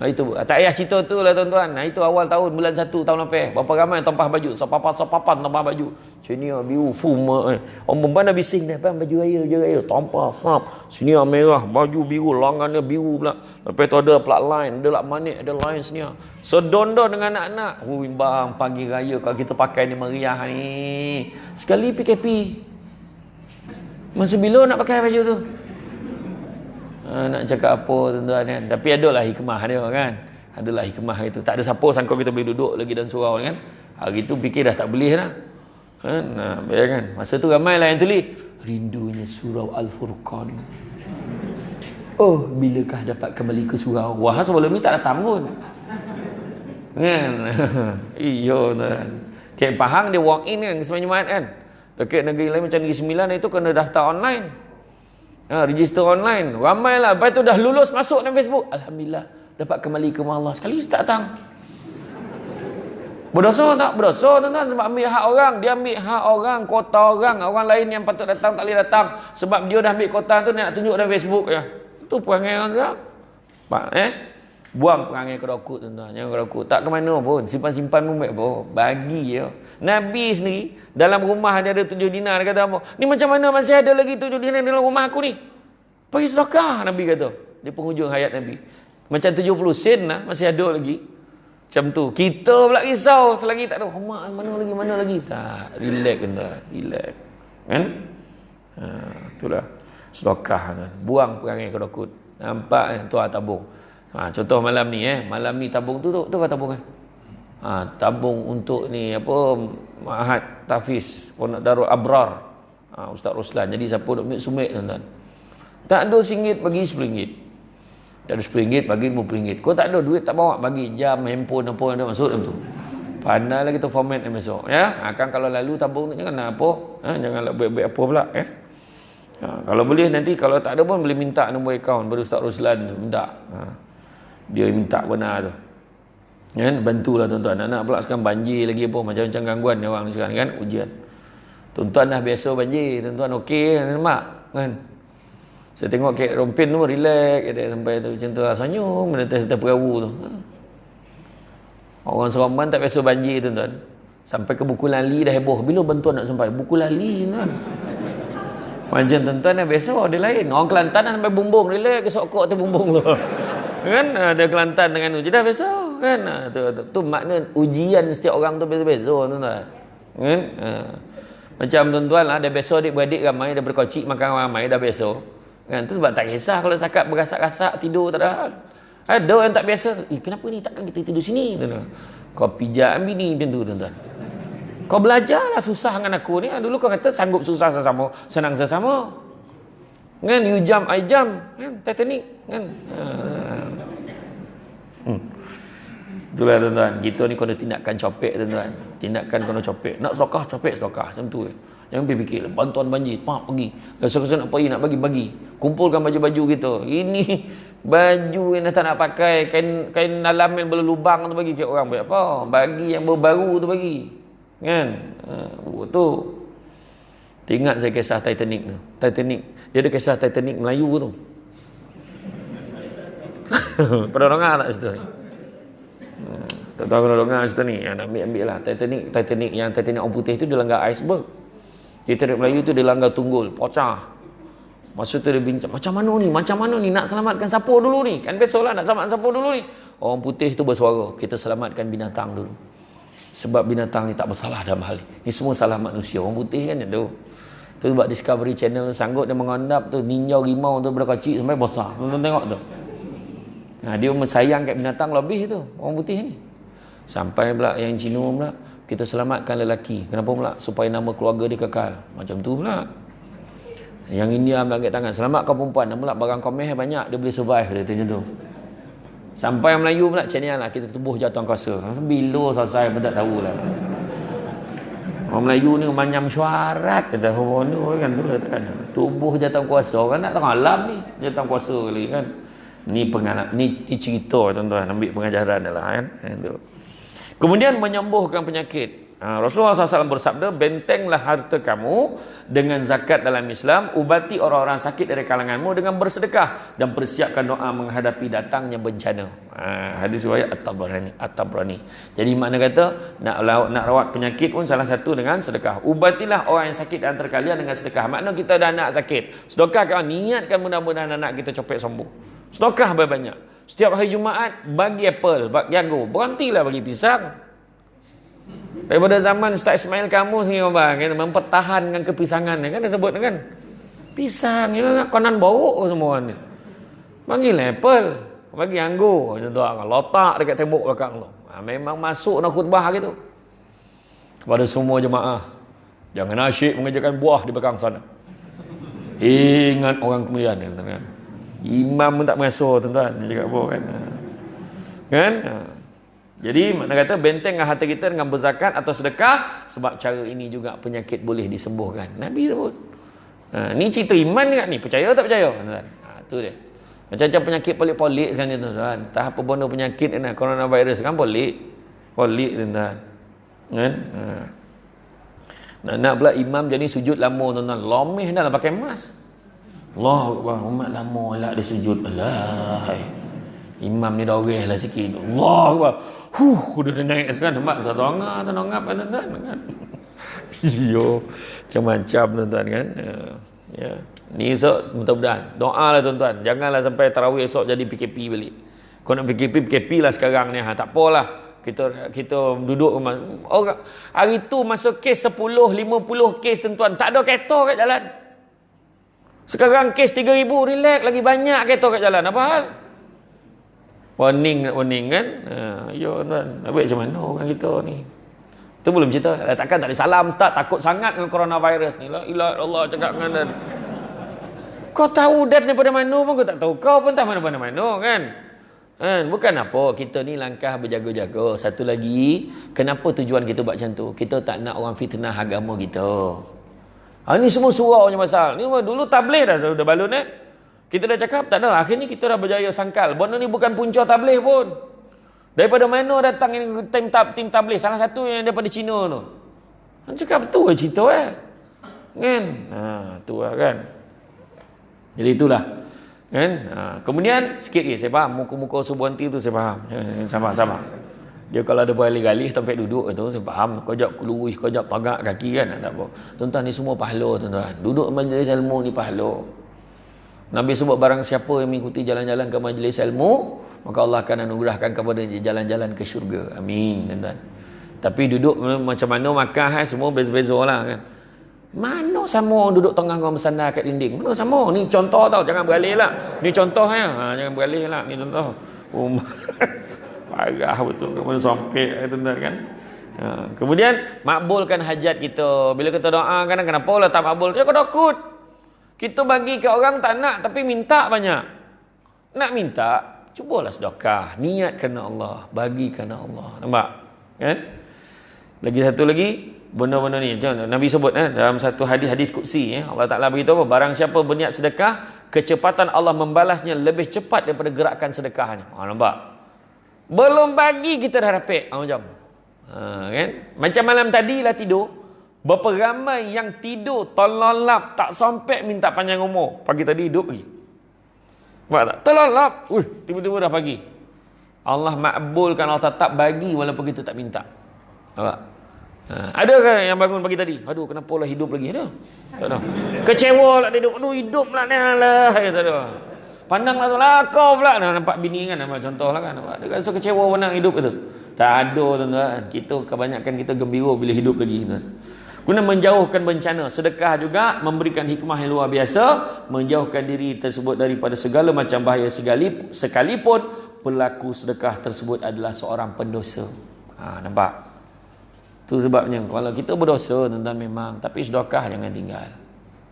Itu tak payah cerita tu lah tuan-tuan. Itu awal tahun bulan 1 tahun lepas. Berapa ramai tampah baju, sepapan tampah baju. Sini biru fuma Orang perempuan dah bising dah, bang baju raya tampah sap. Sini merah, baju biru, lengannya biru pula. Lepas tu ada plat line, ada lak manik, ada line sini. Sedondo dengan anak-anak. Bang pagi raya kalau kita pakai ni meriah ni. Sekali PKP. Masa bila nak pakai baju tu? Nak cakap apa tuan-tuan kan. Tapi adalah hikmah dia kan. Adalah hikmah itu. Tak ada siapa sangka kita boleh duduk lagi dalam surau kan. Hari tu fikir dah tak boleh dah. Bayangkan. Masa tu ramailah yang tulis. Rindunya surau Al-Furqan. Oh, bilakah dapat kembali ke surau? Wah, sebelum ni tak datang pun. Kan? Iyo tuan. Tiap Pahang dia walk in kan ke Sembahyang Jumaat kan. Dekat negeri lain macam Negeri Sembilan itu kena daftar online. Register online. Ramailah. Lepas tu dah lulus masuk dalam Facebook. Alhamdulillah. Dapat kembali ke rumah Allah. Sekali tak datang. Berdosa tak? Berdosa tuan-tuan. Sebab ambil hak orang. Dia ambil hak orang. Kota orang. Orang lain yang patut datang tak boleh datang. Sebab dia dah ambil kota tu. Dia nak tunjuk dalam Facebook ya. Itu perangai orang tak? Buang perangai kedokut tuan-tuan. Jangan kedokut. Tak ke mana pun. Simpan-simpan pun baik pun. Bagi je. Nabi sendiri dalam rumah dia ada 7 dinar. Dia kata apa? Ni macam mana masih ada lagi 7 dinar dalam rumah aku ni? Pergi sedekah Nabi kata. Di penghujung hayat Nabi. Macam 70 sen lah masih ada lagi. Macam tu. Kita pula risau selagi tak ada. Mak mana lagi? Tak. Relax tuan. Relax. Kan? Itulah. Sedekah tuan. Buang perangai kedokut. Nampak kan? Tuan tabung. Contoh malam ni Malam ni tabung tu kau tabung tabung untuk ni apa Mahat Tafiz Pondok Darul Abrar Ustaz Roslan. Jadi siapa duk ambil sumit tuan-tuan. Tak ada RM1 bagi RM10. Tak ada RM10 bagi RM50. Kau tak ada duit tak bawa bagi jam handphone apa yang ada masuk dalam tu. Pandai lah kita format besok ya. Kan kalau lalu tabung tu jangan apa janganlah baik-baik apa pula kalau boleh nanti kalau tak ada pun boleh minta nombor akaun pada Ustaz Roslan tu minta. Dia minta benar tu. Kan bantulah tuan-tuan. Anak pula sekarang banjir lagi apa macam-macam gangguan dia orang sekarang kan ujian. Tuan-tuan dah biasa banjir, tuan-tuan okey mak kan. Saya tengok kek Rompin tu relax dia sampai tu macam tu senyum menetes perahu tu. Orang Seremban tak biasa banjir tuan-tuan. Sampai ke Buku Lali dah heboh. Bila bantuan nak sampai? Buku Lali kan. Macam tuan-tuan dah biasa dia lain. Orang Kelantan dah sampai bumbung relax ke sokok tu bumbung tu. Kan ada Kelantan dengan uji dah biasa kan. Tu makna ujian setiap orang tu beza-beza tuan-tuan. Kan? Macam tuan-tuan lah dah biasa adik-beradik ramai dah berkocik makan ramai dah biasa. Kan tu sebab tak kisah kalau cakap berasak-asak tidur tak ada hal. Ada yang tak biasa. Kenapa ni takkan kita tidur sini tuan-tuan. Kau pijak ambil ni macam tu tuan-tuan. Kau belajarlah susah dengan aku ni. Dulu kau kata sanggup susah sesama, senang sesama. Kan you jump I jump kan Titanic kan. Itulah tuan-tuan. Kita ni kena tindakan copek tuan-tuan. Tindakan kena copek. Nak sedekah copek sedekah macam tu Jangan fikir bantuan banjir pak pergi. Rasa-rasa nak pergi nak bagi. Kumpulkan baju-baju kita. Ini baju yang dah tak nak pakai, kain dalam yang berlubang tu bagi ke orang buat apa? Bagi yang baru tu bagi. Kan? Tu. Ingat saya kisah Titanic tu. Dia ada kisah Titanic Melayu tu. Pada dengar tak situ ni? Tak tahu kena dengar situ ni. Nak ambil lah. Titanic yang Titanic orang putih tu dia langgar iceberg. Titanic Melayu tu dia langgar tunggul. Pocah. Masa tu dia bincang. Macam mana ni? Nak selamatkan siapa dulu ni? Kan biasalah nak selamatkan siapa dulu ni? Orang putih tu bersuara. Kita selamatkan binatang dulu. Sebab binatang ni tak bersalah dalam hal ni. Ni semua salah manusia. Orang putih kan tu. Tu buat Discovery Channel sanggup dia mengandap tu ninja rimau tu daripada kecil sampai besar. Tonton tengok tu. Dia sayang kat binatang lebih tu orang putih ni. Sampai pula yang Cina pula, kita selamatkan lelaki. Kenapa pula? Supaya nama keluarga dia kekal. Macam tu pula. Yang India ambil angkat tangan, selamatkan perempuan. Dan pula barang kau meh banyak, dia boleh survive. Dia macam tu. Sampai yang Melayu pula, macam ni lah. Kita tubuh jatuh kuasa. Bila selesai pun tak tahulah. Orang Melayu ni manyam syuarat. Kata orang tu kan. Tubuh jatuh kuasa. Orang nak tengah alam ni. Jatuh kuasa kali kan. Ni cerita tuan-tuan. Ambil pengajaran dah lah kan. Kemudian menyembuhkan penyakit. Rasulullah SAW bersabda, bentenglah harta kamu dengan zakat dalam Islam, ubati orang-orang sakit dari kalanganmu dengan bersedekah dan persiapkan doa menghadapi datangnya bencana. Hadis riwayat At-Tabrani. Jadi makna kata nak rawat penyakit pun salah satu dengan sedekah. Ubatilah orang yang sakit di antara kalian dengan sedekah. Makna kita ada anak sakit, sedekahkan, niatkan mudah-mudahan anak kita cepet sembuh. Sedekah banyak. Setiap hari Jumaat bagi apple, bagi anggur, berhentilah bagi pisang. Daripada zaman Ustaz Ismail kamu sini bang, kan, mempertahankan kepisangan kan dia sebut kan. Pisang ya konan bau semua ni. Bagi apple, bagi anggur, contoh letak dekat tembok belakang tu. Memang masuk nak khutbah gitu. Kepada semua jemaah, jangan asyik mengerjakan buah di belakang sana. Ingat orang kemudian kan. Imam pun tak mengasuh tuan-tuan, dia cakap apa kan. Kan? Jadi makna kata bentenglah harta kita dengan berzakat atau sedekah, sebab cara ini juga penyakit boleh disembuhkan. Nabi sebut. Ni cerita iman dekat ni, percaya tak percaya? Tu dia. Macam-macam penyakit pelik-pelik kan ni tuan-tuan. Tak apa benda penyakit ni, coronavirus kan pelik. Pelik tuan-tuan. Kan? Nak pula imam jadi sujud lama tuan-tuan. Lomeh dah lah pakai mask. Allah Akbar, umat lama lah dia sujud. Alah. Imam ni dah oreh lah sikit. Allah Akbar. Dia naik kan. Nampak satu angap kan tuan-tuan kan. Yo, macam-macam tuan-tuan kan. Ya. Ni esok mudah-mudahan. Doa lah tuan-tuan. Janganlah sampai tarawih esok jadi PKP balik. Kau nak PKP lah sekarang ni. Tak apalah. Kita duduk orang hari tu masa kes 10, 50 kes tuan-tuan. Tak ada kereta kat jalan. Sekarang kes 3,000, relax lagi banyak kereta kat jalan. Apa hal? Warning kan. Yo tuan, nak buat macam mana orang kita ni? Tu belum cerita. Takkan tak boleh salam ustaz, takut sangat dengan coronavirus ni. La ilaha illallah cakap dengan dan. Kau tahu dat daripada mana pun kau tak tahu. Kau pun tak mana-mana kan. Bukan apa, kita ni langkah berjaga-jaga. Satu lagi, kenapa tujuan kita buat macam tu? Kita tak nak orang fitnah agama kita. Ni semua surau punya pasal. Ni dulu tabligh dah balun Kita dah cakap tak ada. Akhirnya kita dah berjaya sangkal. Benda ni bukan punca tabligh pun. Daripada mana datang ini tim tabligh? Salah satu yang daripada Cina tu. Han cakap betul cerita kan. Tu lah kan. Jadi itulah. Kan? Kemudian sikit lagi saya faham muka-muka Subuanti tu saya faham. Sama-sama. Dia kalau ada beralih-alih tempat duduk tu saya faham. Kau jap keluih, kau jap pagak kaki kan. Tak apa. Tuan-tuan ni semua pahala tuan-tuan. Duduk majlis ilmu ni pahala. Nabi sebut barang siapa yang mengikuti jalan-jalan ke majlis ilmu, maka Allah akan anugerahkan kepada dia jalan-jalan ke syurga. Amin. Tuan-tuan. Tapi duduk macam mana makan semua beza-beza lah kan. Mana sama duduk tengah orang bersandar kat dinding. Mana sama. Ni contoh tau. Jangan beralih lah. Ni contoh ya. Jangan beralih lah. Ni contoh. Parah betul. Kemudian sampai tuan-tuan kan. Kemudian makbulkan hajat kita. Bila kita doa kadang kenapa lah tak makbul. Ya kau takut. Kita bagi ke orang tak nak tapi minta banyak. Nak minta, cubalah sedekah. Niat kerana Allah, bagi kerana Allah. Nampak? Kan? Lagi satu lagi, benda-benda ni Nabi sebut dalam satu hadis qudsi Allah Taala beritahu apa? Barang siapa berniat sedekah, kecepatan Allah membalasnya lebih cepat daripada gerakan sedekahnya. Nampak? Belum bagi kita dah dapat. Macam. Kan? Macam malam tadi lah tidur. Berapa ramai yang tidur terlelap tak sampai minta panjang umur. Pagi tadi hidup lagi. Nampak tak? Terlelap. Tiba-tiba dah pagi. Allah makbulkan, Allah tetap bagi walaupun kita tak minta. Nampak? Ada kan yang bangun pagi tadi? Aduh, kenapa lah hidup lagi? Ada? Tak ada. Kecewa lah dia hidup. Aduh, hidup lah ni lah. Tak ada. Pandanglah solat kau pula. Nampak bini kan? Nampak contoh lah kan? Nampak? Dia rasa kecewa pandang hidup itu. Tak ada tuan-tuan. Kita kebanyakan kita gembira bila hidup lagi. Tuan. Kemudian menjauhkan bencana. Sedekah juga memberikan hikmah yang luar biasa, menjauhkan diri tersebut daripada segala macam bahaya sekalipun pelaku sedekah tersebut adalah seorang pendosa. Nampak? Tu sebabnya kalau kita berdosa tuan-tuan memang, tapi sedekah jangan tinggal.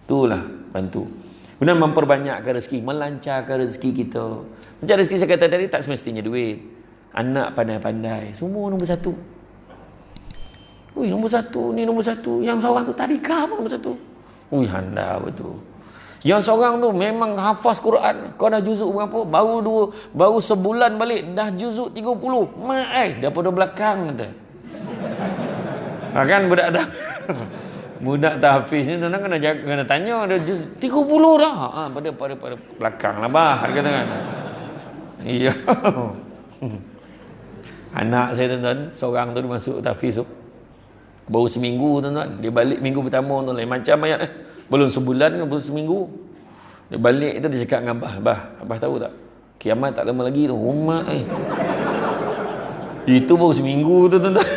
Itulah bantu. Kemudian memperbanyakkan rezeki, melancarkan rezeki kita. Macam rezeki saya kata tadi, tak semestinya duit. Anak pandai-pandai, semua nombor satu. Nombor satu, ni nombor satu. Yang seorang tu tadika pun nombor satu. Handa betul. Yang seorang tu memang hafaz Quran. Kau dah juzuk berapa? Baru sebulan balik dah juzuk 30. Daripada belakang kata. Kan budak tak budak tahfiz ni tuan-tuan kena tanya dia 30 dah. Pada belakang lah bah kata kan. Iya. Anak saya tuan-tuan, seorang tu dia masuk tahfiz tu. Baru seminggu tuan-tuan. Dia balik minggu pertama tu lain macam ayat eh. Belum sebulan ke belum seminggu. Dia balik tu dia cakap dengan Abah tahu tak? Kiamat tak lama lagi tu. Itu baru seminggu tu tuan-tuan.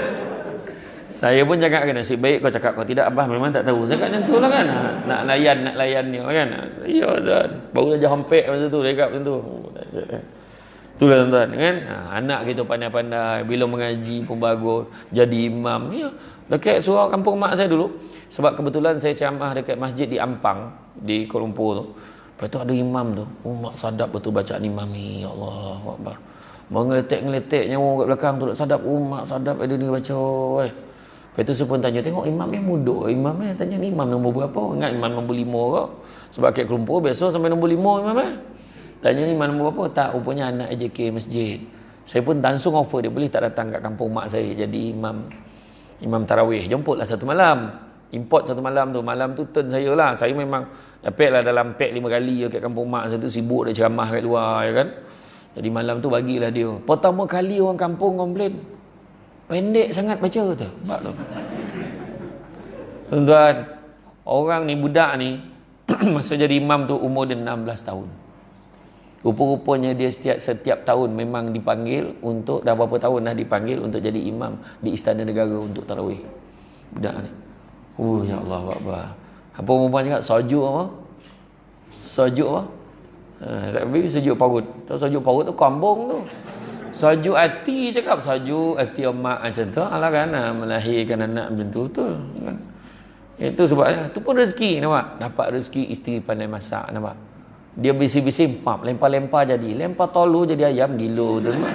Saya pun cakap kan, nasib baik kau cakap, kau tidak Abah memang tak tahu. Saya cakap macam tu lah kan. Nak layan ni kan. Ya tuan. Baru saja hampir masa tu dia cakap macam tu. Itulah tuan-tuan kan. Anak kita pandai-pandai, bila mengaji pun bagus, jadi imam. Ya. Dekat surau kampung mak saya dulu, sebab kebetulan saya ceramah dekat masjid di Ampang di Kuala Lumpur tu. Lepas tu ada imam tu. Mak sadap betul bacaan imam ni. Ya Allah Akbar. Mengeletek-ngeletek nyawa kat belakang tu, sadap. Mak sadap ada ni baca. Lepas tu saya pun tanya, tengok imam yang muda. Imam ni tanya ni imam nombor berapa? Ingat imam nombor 5 ke? Sebab kat Kuala Lumpur biasa sampai nombor 5 imam Tanya ni imam nombor berapa? Tak, rupanya anak AJK masjid. Saya pun langsung offer dia, boleh tak datang kat kampung mak saya jadi imam tarawih. Jemputlah satu malam. Import satu malam tu. Malam tu turn saya lah. Saya memang dapat lah dalam pack 5 kali kat kampung mak saya tu, sibuk dia ceramah kat luar ya kan. Jadi malam tu bagilah dia. Pertama kali orang kampung komplain, pendek sangat baca tu. Nampak tu. Tuan-tuan, orang ni budak ni masa jadi imam tu umur dia 16 tahun. Rupa-rupanya dia setiap tahun memang dipanggil untuk, dah berapa tahun dah dipanggil untuk jadi imam di Istana Negara untuk tarawih. Budak ni. Ya Allah Akbar. Apa perempuan cakap? Sajuk apa? Sajuk apa? Tapi sajuk parut. Tahu sajuk parut tu kambung tu. Sajuk hati cakap. Sajuk hati mak macam tu lah kan. Melahirkan anak macam tu betul kan. Itu sebabnya. Itu pun rezeki nampak. Dapat rezeki isteri pandai masak nampak. Dia bising-bising lempar-lempar jadi. Lempar tolu jadi ayam gila tu nampak.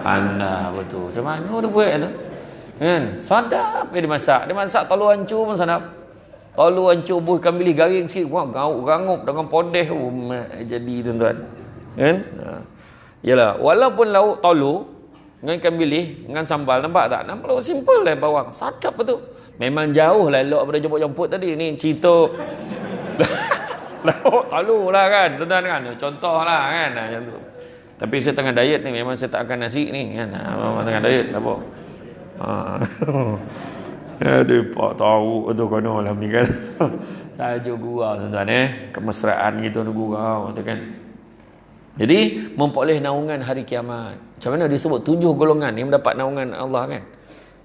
Anda betul. Macam mana dia buat tu? Kan? Sadap dia masak. Dia masak tolu hancur pun sadap. Tolu hancur buh ikan bilis garing sikit. Wah, gangup dengan podeh. Jadi tuan-tuan. Kan? Yalah, walaupun lauk tolu dengan ikan bilis dengan sambal, nampak tak? Nampak lauk simple lah bawang. Sadap betul. Memang jauh lah elok daripada jemput-jemput tadi. Ni cerita lauk tolu lah kan. Tuan-tuan kan? Contoh lah kan. Macam tu. Tapi saya tengah diet ni. Memang saya tak akan nasi ni kan. Memang tengah diet. Apa? Aduh, pak tahu tu kono lah ni kan. Saja gurau tuan-tuan kemesraan gitu gurau tu kan. Jadi memperoleh naungan hari kiamat. Macam mana disebut 7 golongan yang mendapat naungan Allah kan.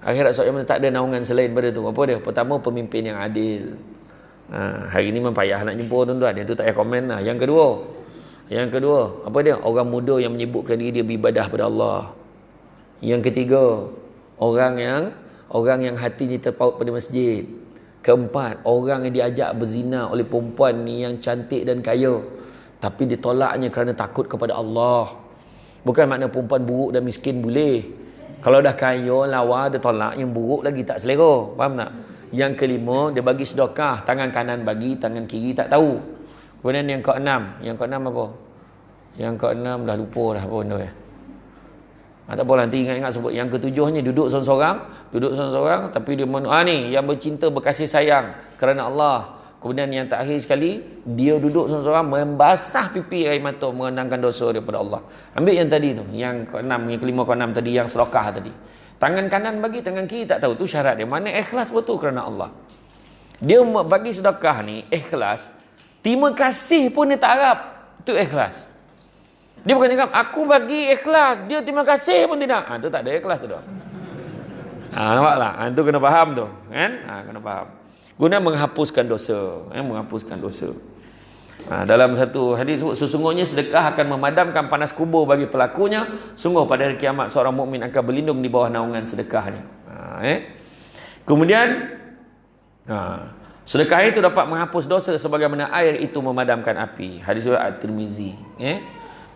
Akhirat soalnya tak ada naungan selain pada tu. Apa dia? Pertama, pemimpin yang adil. Hari ni memang payah nak jumpa tuan-tuan. Yang tu tak payah komen lah. Yang kedua, apa dia? Orang muda yang menyebutkan diri dia beribadah pada Allah. Yang ketiga, orang yang hatinya terpaut pada masjid. Keempat, orang yang diajak berzina oleh perempuan ni yang cantik dan kaya, tapi ditolaknya kerana takut kepada Allah. Bukan makna perempuan buruk dan miskin boleh. Kalau dah kaya, lawa, dia tolak, yang buruk lagi tak selera. Faham tak? Yang kelima, dia bagi sedekah. Tangan kanan bagi, tangan kiri tak tahu. Kemudian yang keenam apa? Yang keenam dah lupa dah apa benda tak apa nanti ingat-ingat sebut. Yang ketujuhnya duduk seorang-seorang tapi dia ni yang bercinta berkasih sayang kerana Allah. Kemudian yang terakhir sekali, dia duduk seorang-seorang membasah pipi air mata mengenangkan dosa daripada Allah. Ambil yang tadi tu, yang keenam, yang kelima keenam tadi, yang sedekah tadi. Tangan kanan bagi, tangan kiri tak tahu. Tu syarat dia. Mana ikhlas betul kerana Allah. Dia bagi sedekah ni ikhlas. Terima kasih pun dia tak harap. Itu ikhlas. Dia bukan cakap, aku bagi ikhlas. Dia terima kasih pun tidak. Itu tak ada ikhlas tu. Nampak tak? Itu kena faham tu, kan? Kena faham. Guna menghapuskan dosa, menghapuskan dosa. Dalam satu hadis sebut, sesungguhnya sedekah akan memadamkan panas kubur bagi pelakunya. Sungguh pada hari kiamat seorang mukmin akan berlindung di bawah naungan sedekahnya. Kemudian sedekah itu dapat menghapus dosa sebagaimana air itu memadamkan api. Hadis riwayat At-Tirmizi.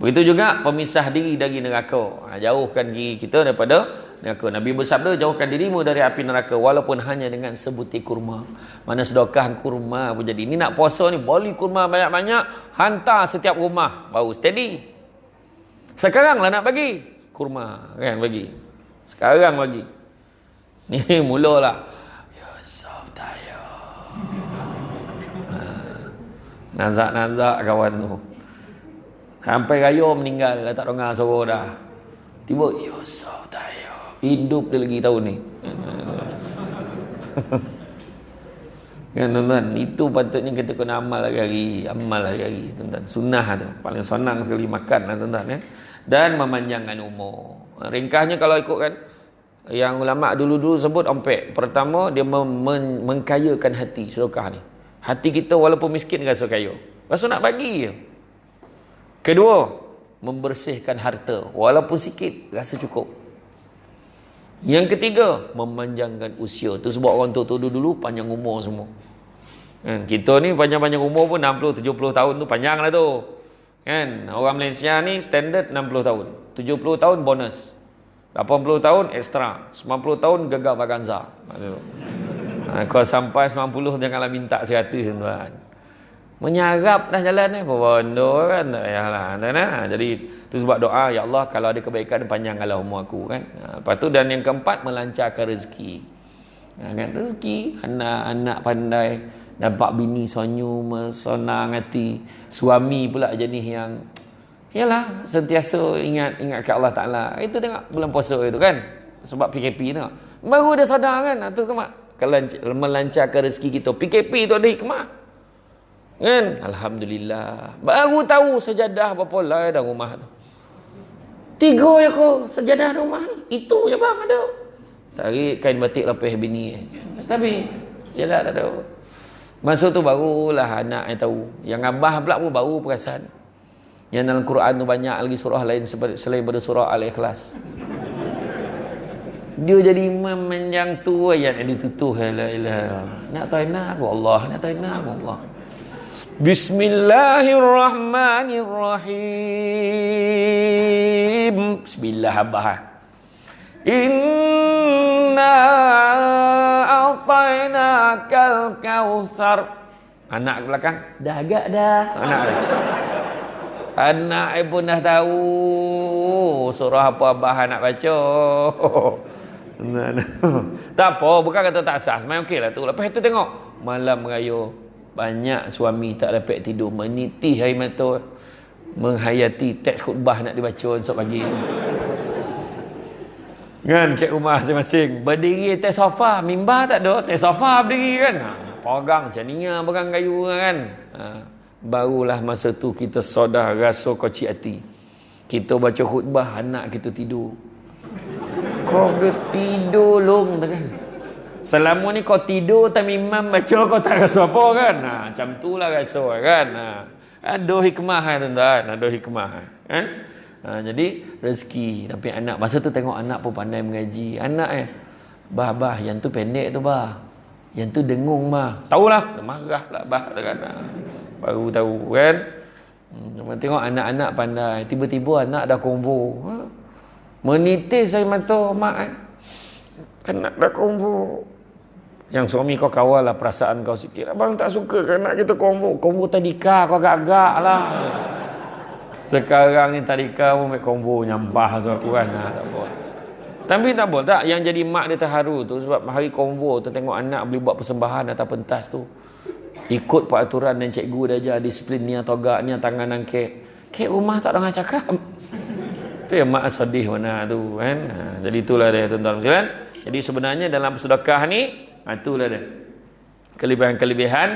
Begitu juga pemisah diri dari neraka. Jauhkan diri kita daripada neraka. Nabi bersabda, jauhkan dirimu dari api neraka walaupun hanya dengan sebutir kurma. Mana sedekah kurma pun jadi. Ini nak puasa ni, beli kurma banyak-banyak, hantar setiap rumah, baru steady. Sekarang lah nak bagi kurma, kan, bagi. Sekarang bagi. Ni mulalah. Yusuf tayo. Nazak-nazak kawan tu. Sampai raya meninggal, tak dengar suara dah. Tiba, Yusuf tayo. Hidup dia lagi tahun ni. Kan tuan-tuan, itu patutnya kita kena amal hari-hari. Amal hari-hari, tuan-tuan. Sunnah tu. Paling senang sekali makan lah, tuan-tuan. Dan memanjangkan umur. Ringkasnya kalau ikutkan, yang ulama dulu-dulu sebut ompek. Pertama, dia mengkayakan hati, sedekah ni. Hati kita walaupun miskin rasa kaya. Rasa nak bagi je. Kedua, membersihkan harta. Walaupun sikit, rasa cukup. Yang ketiga, memanjangkan usia. Tu sebab orang tua dulu panjang umur semua. Kan? Kita ni panjang-panjang umur pun 60-70 tahun tu panjang lah tu. Kan? Orang Malaysia ni standard 60 tahun. 70 tahun bonus. 80 tahun ekstra. 90 tahun gagal vaganza. Kalau sampai 90 janganlah minta 100 tuan. Menyarap dah jalan ni, bondo kan, tak payahlah. Jadi tu sebab doa, ya Allah kalau ada kebaikan panjangkanlah umur aku, kan. Lepas tu, dan yang keempat, melancarkan rezeki. Kan, rezeki, anak-anak pandai, nampak bini senyum, senang hati, suami pula jenis yang yalah sentiasa ingat ke Allah Taala. Itu tengok bulan puasa itu kan, sebab PKP tu baru dia sadar kan. Tu tu kalau melancarkan rezeki kita, PKP tu ada hikmah. Kan? Alhamdulillah. Baru tahu sejadah berapa lah dalam rumah tu. 3 je ko sejadah dalam rumah ni. Itu je bang ada. Tarik kain batik lapis bini. Tapi dia tak tahu. Masa tu barulah anak yang tahu. Yang abah pula pun baru perasan. Yang dalam Quran tu banyak lagi surah lain selain pada surah Al-Ikhlas. Dia jadi imam yang tu ayat yang ditutuh la ilaha illallah. Nak tahu nak Allah, nak tahu nak Allah. Bismillahirrahmanirrahim. Bismillah abah. Inna a'tainakal kautsar. Anak belakang dah agak dah. Anak pun dah tahu surah apa abah nak baca. Tak apa, bukan kata tak sah. Memang okeylah tu. Lepas itu tengok malam raya banyak suami tak dapat tidur, meniti air mata menghayati teks khutbah nak dibaca esok pagi tu. Kan kat rumah masing-masing berdiri atas sofa, mimbar tak ada, atas sofa berdiri kan. Pegang macam ni pegang kayu kan. Barulah masa tu kita sedar rasa kocik hati. Kita baca khutbah, anak kita tidur. Kau boleh tidur long tu kan. Selama ni kau tidur tak imam baca kau tak rasa apa kan. Macam tu lah rasa kan. Ada hikmah tuan-tuan, ada hikmah kan. Jadi rezeki sampai anak. Masa tu tengok anak pun pandai mengaji. Anak bah yang tu pendek tu bah. Yang tu dengung bah. Tahulah, marah lah bah kan. Baru tahu kan. Tengok anak-anak pandai. Tiba-tiba anak dah konvo. Menitis air mata mak. Anak dah konvo. Yang suami kau kawal lah perasaan kau sikit. Abang tak suka kan anak kita konvo. Konvo tadika kau agak-agak lah. Sekarang ni tadika pun ambil konvo nyampah tu aku kan. Tak apa. Tapi tak apa tak. Yang jadi mak dia terharu tu. Sebab hari konvo tu tengok anak boleh buat persembahan atas pentas tu. Ikut peraturan dan cikgu dah ajar disiplin ni atau gak ni tangan angkek. Kek rumah tak dengar cakap. Tu yang mak sedih mana tu kan. Jadi itulah dia tuan-tuan sekalian. Jadi sebenarnya dalam sedekah ni itulah dia kelebihan-kelebihan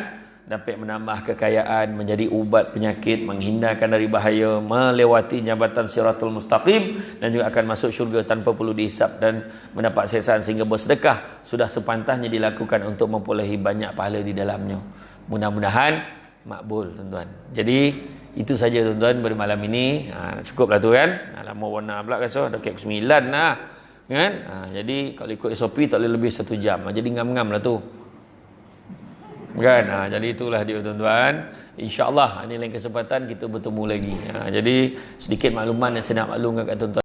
dapat menambah kekayaan, menjadi ubat penyakit, menghindarkan dari bahaya, melewati jambatan siratul mustaqim, dan juga akan masuk syurga tanpa perlu dihisap dan mendapat siksaan, sehingga bersedekah sudah sepantasnya dilakukan untuk memperolehi banyak pahala di dalamnya. Mudah-mudahan makbul, tuan-tuan. Jadi itu saja, tuan-tuan, pada malam ini. Cukuplah tu kan. Lama warna pula rasa dah kek 9 lah kan. Jadi kalau ikut SOP tak boleh lebih 1 jam. Jadi ngam-ngam lah tu kan. Jadi itulah dia, tuan-tuan. InsyaAllah ini lain kesempatan kita bertemu lagi. Jadi sedikit makluman yang saya nak maklumkan kat tuan-tuan.